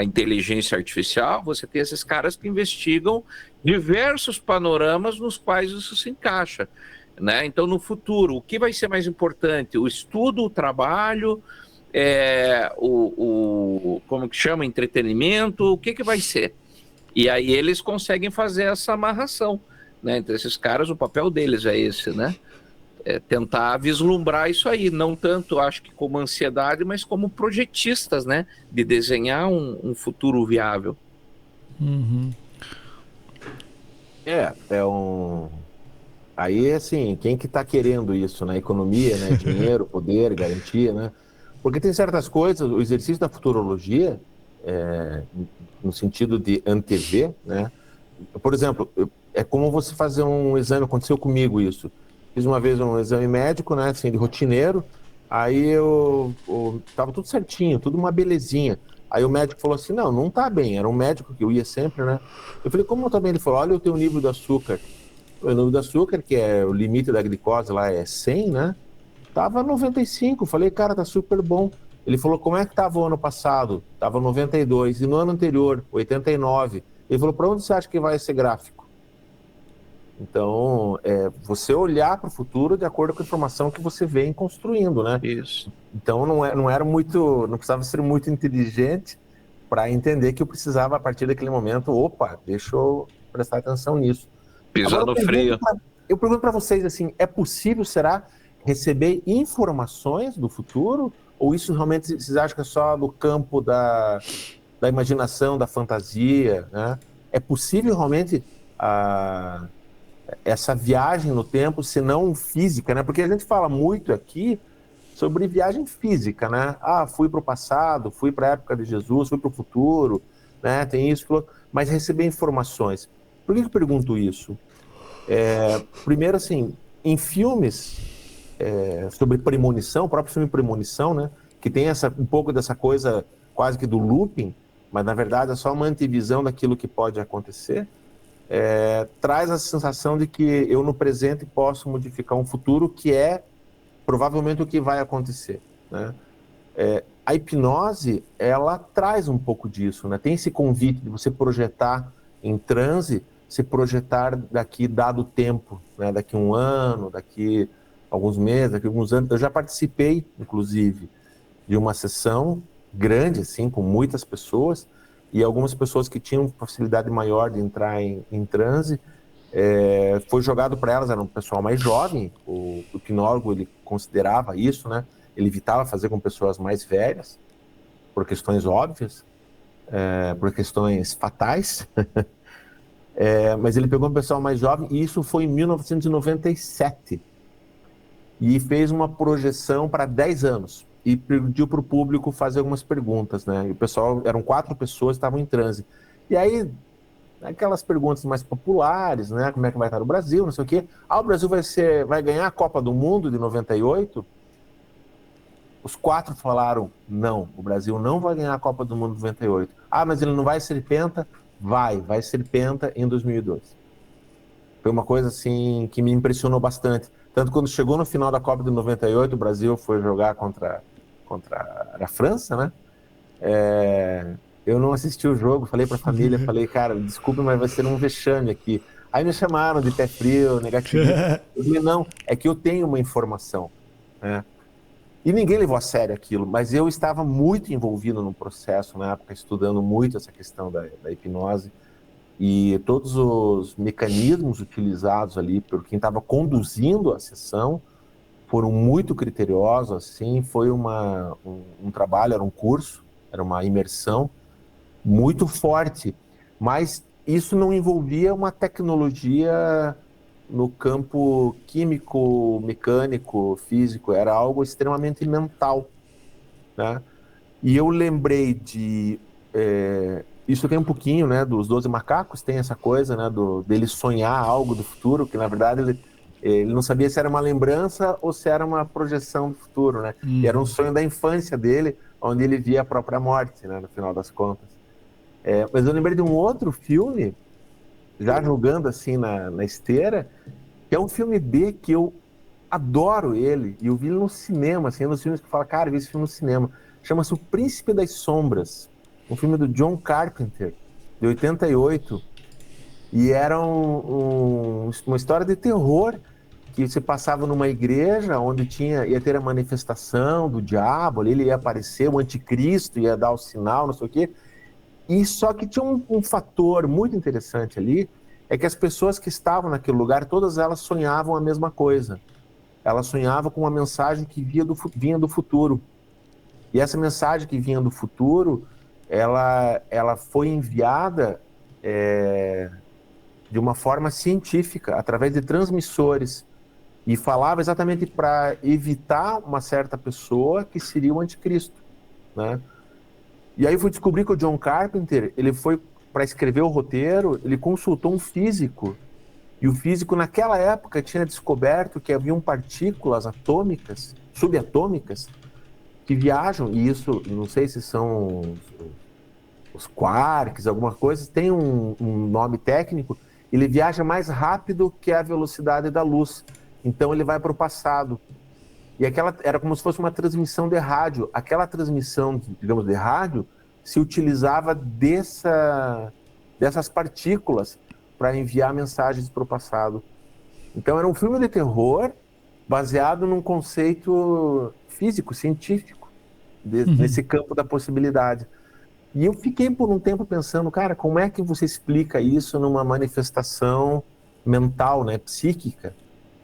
inteligência artificial, você tem esses caras que investigam diversos panoramas nos quais isso se encaixa, né? Então, no futuro, o que vai ser mais importante? O estudo, o trabalho, como que chama? Entretenimento, o que vai ser? E aí eles conseguem fazer essa amarração, né? Então, esses caras, o papel deles é esse, né? Tentar vislumbrar isso aí, não tanto, acho que como ansiedade, mas como projetistas, né? De desenhar um futuro viável. Uhum. Aí, assim, quem que tá querendo isso, né? Economia, né? Dinheiro, poder, garantia, né? Porque tem certas coisas, o exercício da futurologia, no sentido de antever, né? Por exemplo, é como você fazer um exame, aconteceu comigo isso. Fiz uma vez um exame médico, né, assim, de rotineiro, aí eu tava tudo certinho, tudo uma belezinha. Aí o médico falou assim, não tá bem, era um médico que eu ia sempre, né? Eu falei, como não tá bem? Ele falou, olha o teu nível de açúcar. O nível de açúcar, que é o limite da glicose lá, é 100, né? Tava 95, falei, cara, tá super bom. Ele falou, como é que tava o ano passado? Tava 92, e no ano anterior, 89. Ele falou, para onde você acha que vai esse gráfico? Então, você olhar para o futuro de acordo com a informação que você vem construindo, né? Isso. Então, não precisava ser muito inteligente para entender que eu precisava, a partir daquele momento, deixa eu prestar atenção nisso. Pisar no freio. Eu pergunto para vocês, assim, é possível, será, receber informações do futuro? Ou isso realmente, vocês acham que é só no campo da imaginação, da fantasia, né? É possível realmente essa viagem no tempo, se não física, né? Porque a gente fala muito aqui sobre viagem física, né? Fui para o passado, fui para a época de Jesus, fui para o futuro, né? Tem isso, mas receber informações. Por que eu pergunto isso? Primeiro, assim, em filmes sobre premonição, o próprio filme Premonição, né? Que tem um pouco dessa coisa quase que do looping, mas na verdade é só uma antevisão daquilo que pode acontecer, traz a sensação de que eu no presente posso modificar um futuro que é provavelmente o que vai acontecer, né? A hipnose, ela traz um pouco disso, né? Tem esse convite de você projetar em transe, se projetar daqui dado tempo, né? Daqui um ano, daqui alguns meses, daqui alguns anos. Eu já participei, inclusive, de uma sessão grande, assim, com muitas pessoas, e algumas pessoas que tinham facilidade maior de entrar em transe, foi jogado para elas, era um pessoal mais jovem, o hipnólogo, ele considerava isso, né? Ele evitava fazer com pessoas mais velhas, por questões óbvias, por questões fatais, mas ele pegou um pessoal mais jovem, e isso foi em 1997, e fez uma projeção para 10 anos, e pediu para o público fazer algumas perguntas, né? E o pessoal, eram 4 pessoas que estavam em transe. E aí, aquelas perguntas mais populares, né? Como é que vai estar o Brasil, não sei o quê. O Brasil vai ganhar a Copa do Mundo de 98? Os 4 falaram, não, o Brasil não vai ganhar a Copa do Mundo de 98. Mas ele não vai ser penta? Vai ser penta em 2002. Foi uma coisa, assim, que me impressionou bastante. Tanto quando chegou no final da Copa de 98, o Brasil foi jogar contra a França, né? Eu não assisti o jogo, falei para a família, falei, cara, desculpa, mas vai ser um vexame aqui. Aí me chamaram de pé frio, negativo. Eu falei, não, é que eu tenho uma informação, né? E ninguém levou a sério aquilo, mas eu estava muito envolvido no processo na época, estudando muito essa questão da hipnose, e todos os mecanismos utilizados ali por quem estava conduzindo a sessão foram muito criteriosos, assim, foi um trabalho, era um curso, era uma imersão muito forte, mas isso não envolvia uma tecnologia no campo químico, mecânico, físico, era algo extremamente mental, né? E eu lembrei isso tem um pouquinho, né, dos 12 macacos, tem essa coisa, né, dele sonhar algo do futuro, que na verdade ele não sabia se era uma lembrança ou se era uma projeção do futuro, né? E era um sonho da infância dele, onde ele via a própria morte, né, no final das contas. Mas eu lembrei de um outro filme, já jogando assim na esteira, que é um filme B que eu adoro ele, e eu vi ele no cinema, assim, nos filmes que fala, cara, eu vi esse filme no cinema. Chama-se O Príncipe das Sombras, um filme do John Carpenter, de 88, e era uma história de terror, que você passava numa igreja onde ia ter a manifestação do diabo, ele ia aparecer, o anticristo ia dar o sinal, não sei o quê. E só que tinha um fator muito interessante ali, é que as pessoas que estavam naquele lugar, todas elas sonhavam a mesma coisa. Elas sonhavam com uma mensagem que vinha do futuro. E essa mensagem que vinha do futuro, ela foi enviada de uma forma científica, através de transmissores. E falava exatamente para evitar uma certa pessoa que seria o anticristo, né? E aí eu fui descobrir que o John Carpenter, ele foi para escrever o roteiro, ele consultou um físico. E o físico, naquela época, tinha descoberto que haviam partículas atômicas, subatômicas, que viajam, e isso, não sei se são os quarks, alguma coisa, tem um nome técnico, ele viaja mais rápido que a velocidade da luz. Então ele vai para o passado. E aquela era como se fosse uma transmissão de rádio. Aquela transmissão, digamos, de rádio, se utilizava dessas partículas para enviar mensagens para o passado. Então era um filme de terror baseado num conceito físico, científico, nesse campo da possibilidade. E eu fiquei por um tempo pensando, cara, como é que você explica isso numa manifestação mental, né, psíquica,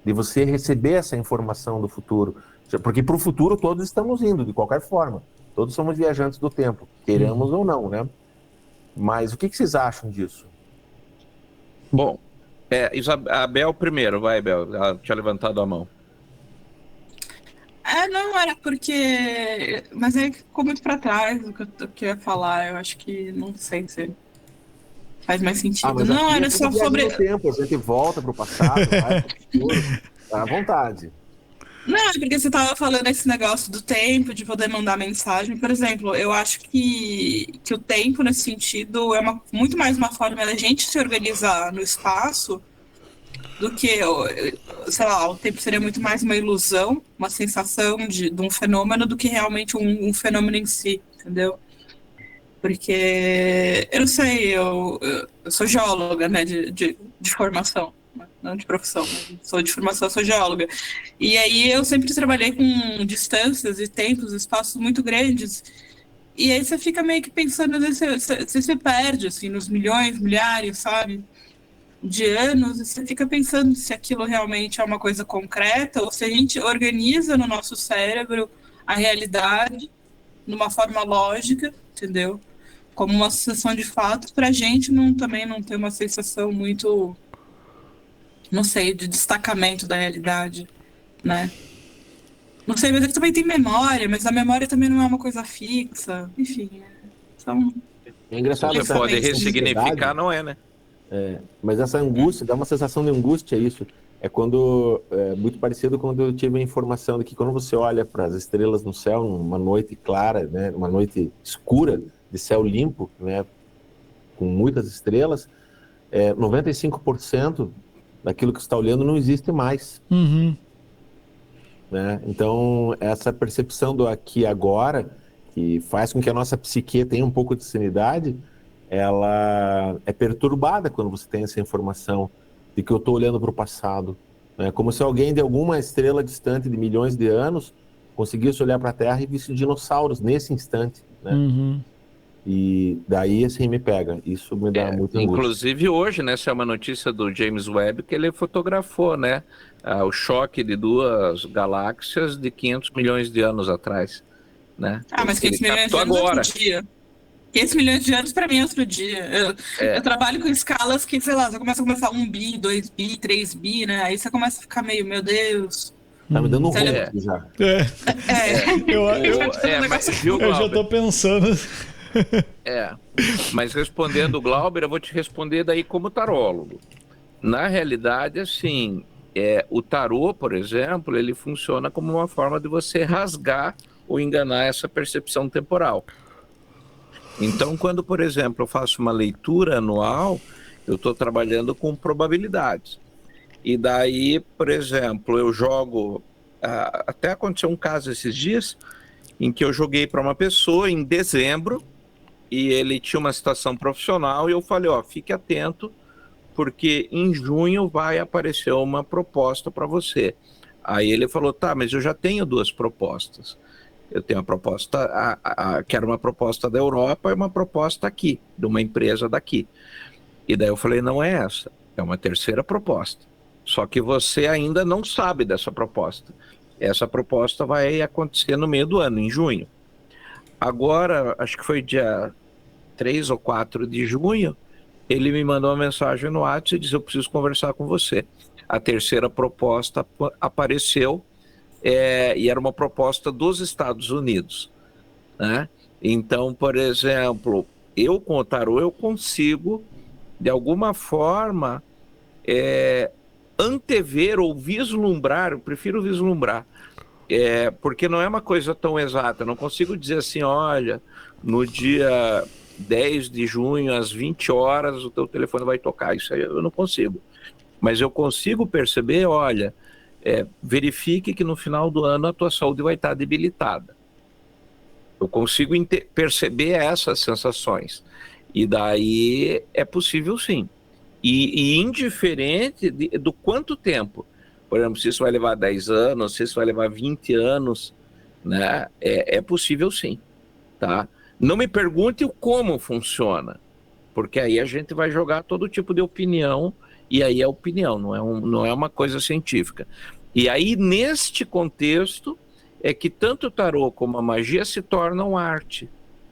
de você receber essa informação do futuro? Porque para o futuro todos estamos indo, de qualquer forma. Todos somos viajantes do tempo, queremos ou não, né? Mas o que vocês acham disso? Bom, Abel primeiro, vai, Abel, ela tinha levantado a mão. Não, era porque... Mas aí ficou muito pra trás do que eu ia falar. Eu acho que não sei se faz mais sentido. Não, era só sobre... O tempo, a gente volta pro passado, vai pro futuro, tá à vontade. Não, é porque você tava falando esse negócio do tempo, de poder mandar mensagem. Por exemplo, eu acho que o tempo, nesse sentido, é muito mais uma forma da gente se organizar no espaço do que, sei lá, o tempo seria muito mais uma ilusão, uma sensação de um fenômeno do que realmente um fenômeno em si, entendeu? Porque, eu não sei, eu sou geóloga, né, de formação, não de profissão, mas sou de formação, sou geóloga. E aí eu sempre trabalhei com distâncias e tempos, espaços muito grandes, e aí você fica meio que pensando, você se perde, assim, nos milhões, milhares, sabe? De anos, e você fica pensando se aquilo realmente é uma coisa concreta ou se a gente organiza no nosso cérebro a realidade de uma forma lógica, entendeu? Como uma sucessão de fatos, para a gente também não ter uma sensação muito, não sei, de destacamento da realidade, né? Não sei, mas ele também tem memória, mas a memória também não é uma coisa fixa, enfim, são... É engraçado. Você pode ressignificar, não é, né? Mas essa angústia, dá uma sensação de angústia isso. É muito parecido quando eu tive a informação de que quando você olha para as estrelas no céu, numa noite clara, né, uma noite escura, de céu limpo, né, com muitas estrelas, 95% daquilo que você está olhando não existe mais. Uhum. Né? Então, essa percepção do aqui e agora, que faz com que a nossa psique tenha um pouco de sanidade, ela é perturbada quando você tem essa informação de que eu estou olhando para o passado. Né? Como se alguém de alguma estrela distante de milhões de anos conseguisse olhar para a Terra e visse dinossauros nesse instante. Né? Uhum. E daí assim me pega. Isso me dá muita angústia. Inclusive hoje, né, essa é uma notícia do James Webb que ele fotografou, né, o choque de duas galáxias de 500 milhões de anos atrás. Né? Mas 500 milhões de anos agora. É outro dia. 500 milhões de anos para mim é outro dia. Eu trabalho com escalas que, sei lá, você começa a começar 1 bi, 2 bi, 3 bi, né? Aí você começa a ficar meio, meu Deus. Tá me dando um roubo já. Eu já tô pensando. Mas respondendo o Glauber, eu vou te responder daí como tarólogo. Na realidade, assim, o tarô, por exemplo, ele funciona como uma forma de você rasgar ou enganar essa percepção temporal. Então, quando, por exemplo, eu faço uma leitura anual, eu estou trabalhando com probabilidades. E daí, por exemplo, eu jogo... até aconteceu um caso esses dias, em que eu joguei para uma pessoa em dezembro, e ele tinha uma situação profissional, e eu falei, fique atento, porque em junho vai aparecer uma proposta para você. Aí ele falou, tá, mas eu já tenho 2 propostas. Eu tenho uma proposta, que era uma proposta da Europa e uma proposta aqui, de uma empresa daqui. E daí eu falei, não é essa, é uma terceira proposta. Só que você ainda não sabe dessa proposta. Essa proposta vai acontecer no meio do ano, em junho. Agora, acho que foi dia 3 ou 4 de junho, ele me mandou uma mensagem no WhatsApp e disse, eu preciso conversar com você. A terceira proposta apareceu, e era uma proposta dos Estados Unidos, né? Então, por exemplo, eu com o tarô eu consigo, de alguma forma, antever ou vislumbrar, eu prefiro vislumbrar, porque não é uma coisa tão exata, eu não consigo dizer assim, olha, no dia 10 de junho, às 20 horas, o teu telefone vai tocar, isso aí eu não consigo. Mas eu consigo perceber, olha, verifique que no final do ano a tua saúde vai estar debilitada. Eu consigo perceber essas sensações. E daí é possível sim. E indiferente do quanto tempo. Por exemplo, se isso vai levar 10 anos, se isso vai levar 20 anos, né? É possível sim, tá? Não me pergunte o como funciona, porque aí a gente vai jogar todo tipo de opinião, e aí é opinião, não é uma coisa científica. E aí, neste contexto, é que tanto o tarô como a magia se tornam arte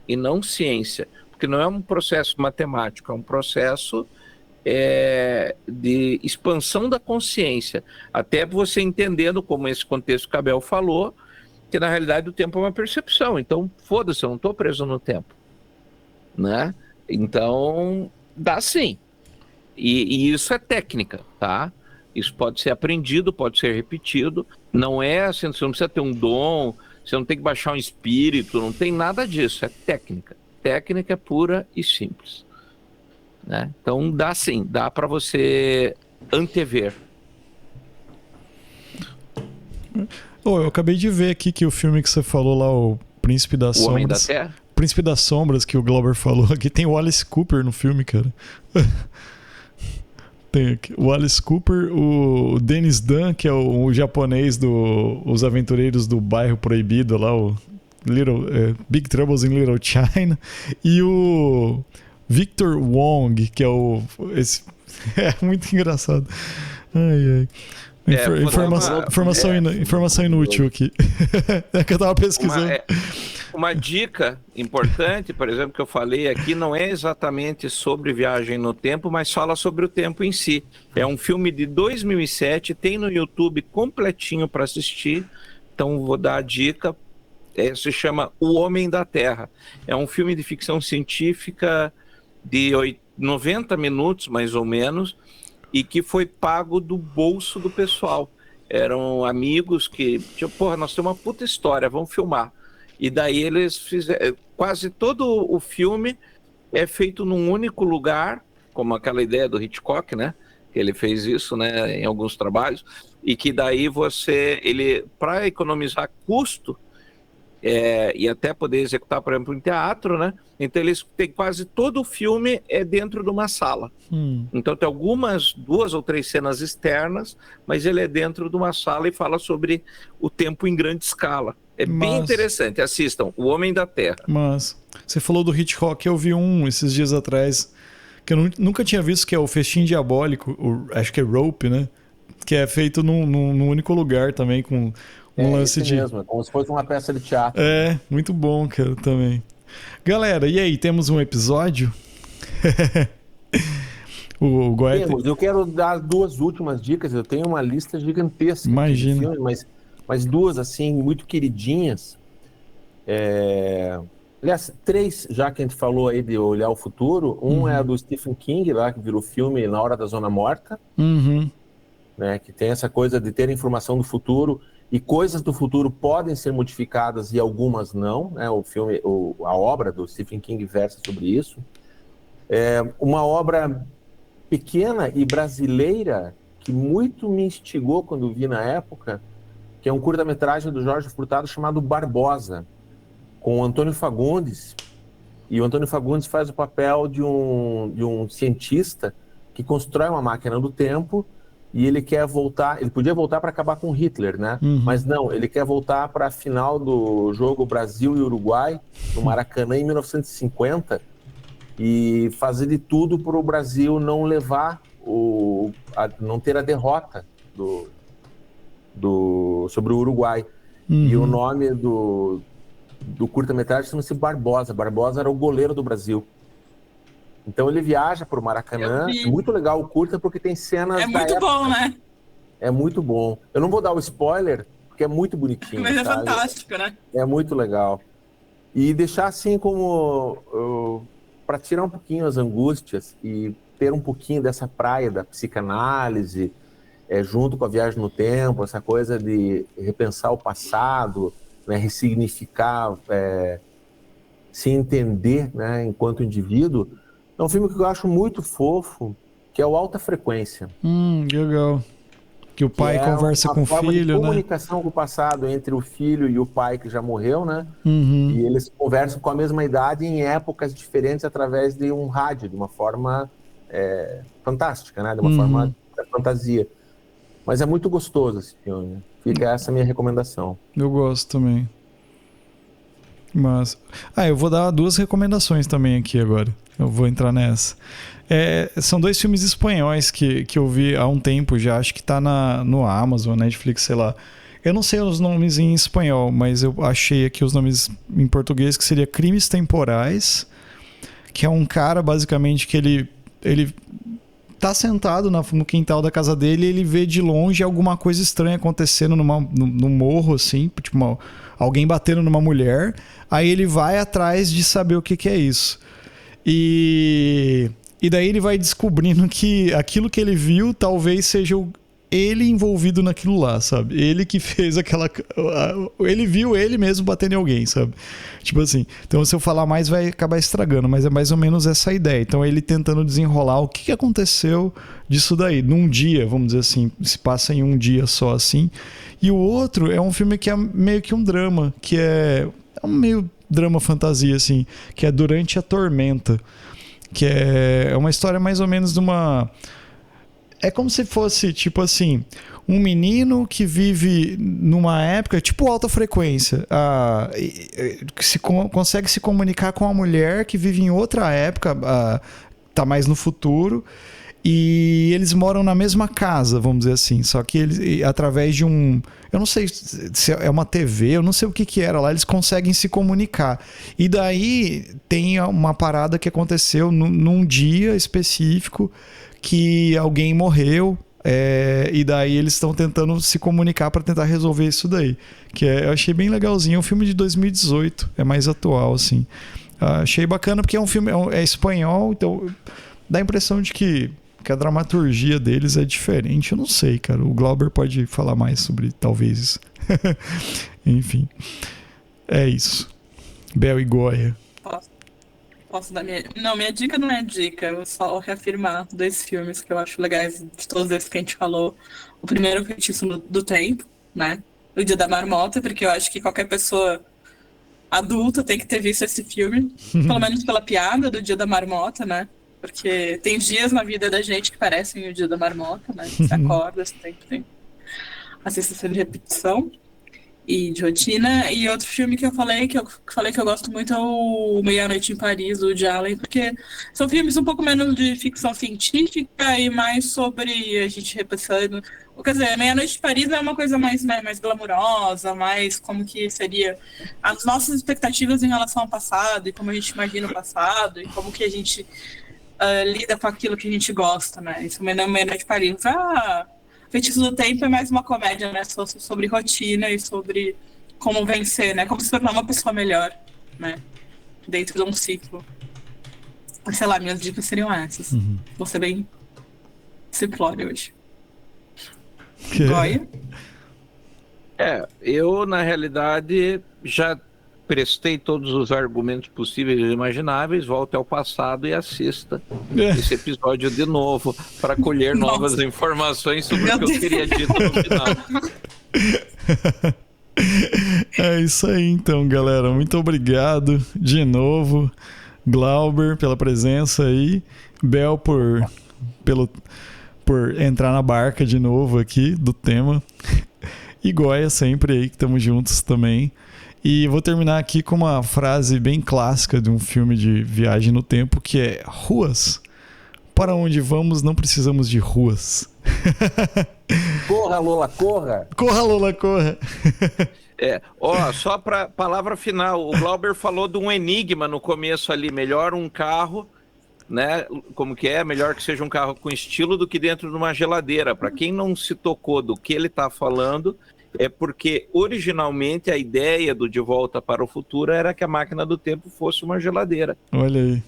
e não ciência, porque não é um processo matemático, é um processo de expansão da consciência, até você entendendo, como esse contexto que a Bel falou, que na realidade o tempo é uma percepção, então foda-se, eu não estou preso no tempo, né? Então, dá sim. E isso é técnica, tá? Isso pode ser aprendido, pode ser repetido. Não é assim, você não precisa ter um dom, você não tem que baixar um espírito, não tem nada disso, é técnica. Técnica pura e simples, né? Então dá sim, dá para você antever. Eu acabei de ver aqui que o filme que você falou lá, o Príncipe das Sombras. O Homem da Terra? Príncipe das Sombras, que o Glauber falou aqui, tem o Alice Cooper no filme, cara. Tem aqui o Alice Cooper, o Dennis Dunn, que é o japonês dos Aventureiros do Bairro Proibido, lá, o Big Troubles in Little China, e o Victor Wong, que é é muito engraçado. Ai. Informação inútil aqui. É que eu tava pesquisando. Uma dica importante, por exemplo, que eu falei aqui, não é exatamente sobre viagem no tempo, mas fala sobre o tempo em si. É um filme de 2007, tem no YouTube completinho para assistir, então vou dar a dica. Se chama O Homem da Terra. É um filme de ficção científica de 90 minutos, mais ou menos, e que foi pago do bolso do pessoal. Eram amigos que, tipo, nós temos uma puta história, vamos filmar. E daí eles fizeram, quase todo o filme é feito num único lugar, como aquela ideia do Hitchcock, né? Que ele fez isso, né, em alguns trabalhos, e que daí ele, para economizar custo, e até poder executar, por exemplo, em teatro, né? Então eles têm quase todo o filme dentro de uma sala. Então tem algumas 2 ou 3 cenas externas, mas ele é dentro de uma sala e fala sobre o tempo em grande escala. Bem interessante, assistam, O Homem da Terra. Mas você falou do Hitchcock, eu vi esses dias atrás, que eu nunca tinha visto, que é o Festim Diabólico, acho que é Rope, né? Que é feito num único lugar também, com um lance de... mesmo, como se fosse uma peça de teatro. Muito bom, cara, também. Galera, e aí, temos um episódio? O Goethe... Eu quero dar 2 últimas dicas, eu tenho uma lista gigantesca. Imagina. De filmes, mas 2, assim, muito queridinhas. Aliás, 3, já que a gente falou aí de olhar o futuro. Um é a do Stephen King, lá, que virou filme Na Hora da Zona Morta. Né, que tem essa coisa de ter informação do futuro, e coisas do futuro podem ser modificadas e algumas não, né? O filme, a obra do Stephen King versa sobre isso. Uma obra pequena e brasileira que muito me instigou quando vi na época, que é um curta-metragem do Jorge Furtado chamado Barbosa, com o Antônio Fagundes. E o Antônio Fagundes faz o papel de um cientista que constrói uma máquina do tempo. E ele quer voltar, ele podia voltar para acabar com Hitler, né? Mas não, ele quer voltar para a final do jogo Brasil e Uruguai, no Maracanã, em 1950, e fazer de tudo para o Brasil não levar, não ter a derrota sobre o Uruguai. E o nome do curta-metragem chama-se Barbosa. Barbosa era o goleiro do Brasil. Então ele viaja para o Maracanã, é muito legal o curta porque tem cenas da muito época. Bom, né? É muito bom. Eu não vou dar o spoiler, porque é muito bonitinho. Mas é fantástico, né? É muito legal. E deixar assim como para tirar um pouquinho as angústias e ter um pouquinho dessa praia da psicanálise, junto com a viagem no tempo, essa coisa de repensar o passado, né, ressignificar, se entender, né, enquanto indivíduo. É um filme que eu acho muito fofo, que é o Alta Frequência. Legal. Que o pai conversa com o filho, de né? comunicação com o passado entre o filho e o pai que já morreu, né? Uhum. E eles conversam com a mesma idade em épocas diferentes através de um rádio, de uma forma fantástica, né? De uma forma da fantasia. Mas é muito gostoso esse filme. Fica essa minha recomendação. Eu gosto também. Mas... eu vou dar 2 recomendações também aqui agora. Eu vou entrar nessa. São 2 filmes espanhóis que eu vi há um tempo já. Acho que tá no Amazon, Netflix, sei lá. Eu não sei os nomes em espanhol, mas eu achei aqui os nomes em português, que seria Crimes Temporais, que é um cara, basicamente, que ele tá sentado no quintal da casa dele e ele vê de longe alguma coisa estranha acontecendo no morro, assim, tipo alguém batendo numa mulher. Aí ele vai atrás de saber o que é isso. E daí ele vai descobrindo que aquilo que ele viu talvez seja ele envolvido naquilo lá, sabe? Ele que fez aquela... Ele viu ele mesmo batendo em alguém, sabe? Tipo assim. Então, se eu falar mais, vai acabar estragando, mas é mais ou menos essa ideia. Então, ele tentando desenrolar o que aconteceu disso daí. Num dia, vamos dizer assim. Se passa em um dia só, assim. E o outro é um filme que é meio que um drama, que é um meio drama fantasia, assim, que é Durante a Tormenta. Que é uma história mais ou menos de uma... É como se fosse, tipo assim, um menino que vive numa época, tipo Alta Frequência, consegue se comunicar com uma mulher que vive em outra época, tá mais no futuro, e eles moram na mesma casa, vamos dizer assim, só que eles, através de um... Eu não sei se é uma TV, eu não sei o que era lá, eles conseguem se comunicar. E daí tem uma parada que aconteceu num dia específico, que alguém morreu, e daí eles estão tentando se comunicar para tentar resolver isso daí. Eu achei bem legalzinho. É um filme de 2018, é mais atual, assim. Achei bacana porque é um filme, é espanhol, então dá a impressão de que a dramaturgia deles é diferente. Eu não sei, cara. O Glauber pode falar mais sobre talvez isso. Enfim, é isso. Bel e Goya. Posso dar minha... Não, minha dica não é dica, eu só reafirmar 2 filmes que eu acho legais de todos esses que a gente falou. O primeiro, O Feitiço do Tempo, né? O Dia da Marmota, porque eu acho que qualquer pessoa adulta tem que ter visto esse filme, pelo menos pela piada do Dia da Marmota, né? Porque tem dias na vida da gente que parecem o Dia da Marmota, né? Você acorda, você tem a sensação de repetição e de rotina. E outro filme que eu falei que eu gosto muito é o Meia-Noite em Paris, do Woody Allen, porque são filmes um pouco menos de ficção científica e mais sobre a gente repensando. Quer dizer, Meia-Noite em Paris é uma coisa mais glamurosa, mais como que seria as nossas expectativas em relação ao passado e como a gente imagina o passado e como que a gente lida com aquilo que a gente gosta, né? Isso Meia-Noite em Paris. Feitiço do Tempo é mais uma comédia, né? Sobre rotina e sobre como vencer, né? Como se tornar uma pessoa melhor, né? Dentro de um ciclo. Sei lá, minhas dicas seriam essas. Vou ser bem simplória hoje. Goya? Eu, na realidade, já prestei todos os argumentos possíveis e imagináveis, volte ao passado e assista esse episódio de novo para colher novas informações sobre o que eu teria dito no final. É isso aí então, galera. Muito obrigado de novo, Glauber, pela presença aí, Bel por entrar na barca de novo aqui do tema, e Goya sempre aí, que estamos juntos também. E vou terminar aqui com uma frase bem clássica de um filme de viagem no tempo, que é: ruas. Para onde vamos, não precisamos de ruas. Corra, Lola, corra! Corra, Lola, corra! Só para palavra final, o Glauber falou de um enigma no começo ali. Melhor um carro, né? Como que é? Melhor que seja um carro com estilo do que dentro de uma geladeira. Para quem não se tocou do que ele está falando, é porque originalmente a ideia do De Volta para o Futuro era que a máquina do tempo fosse uma geladeira. Olha aí.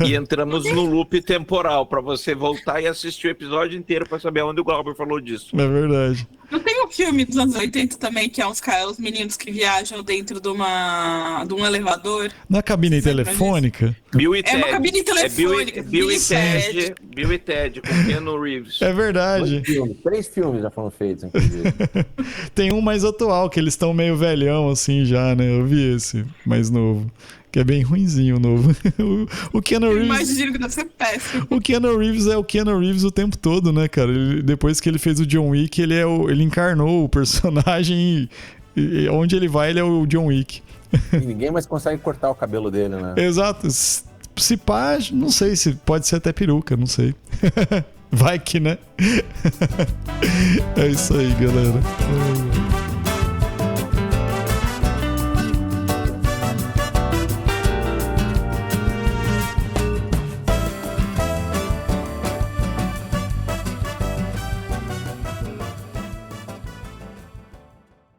E entramos no loop temporal para você voltar e assistir o episódio inteiro para saber onde o Glauber falou disso. É verdade. Não tem um filme dos anos 80 também, que é os meninos que viajam dentro de um elevador? Na cabine telefônica? Bill e Ted. É uma cabine telefônica. Bill e Ted, com Keanu Reeves. É verdade. 3 filmes já foram feitos, inclusive. Tem um mais atual, que eles estão meio velhão assim já, né? Eu vi esse mais novo. Que é bem ruinzinho o novo. O Keanu Reeves... Imagino que deve ser péssimo. O Keanu Reeves é o Keanu Reeves o tempo todo, né, cara? Depois que ele fez o John Wick, ele encarnou o personagem e onde ele vai, ele é o John Wick. E ninguém mais consegue cortar o cabelo dele, né? Exato. Se pá, não sei, se pode ser até peruca, não sei. Vai que, né? É isso aí, galera.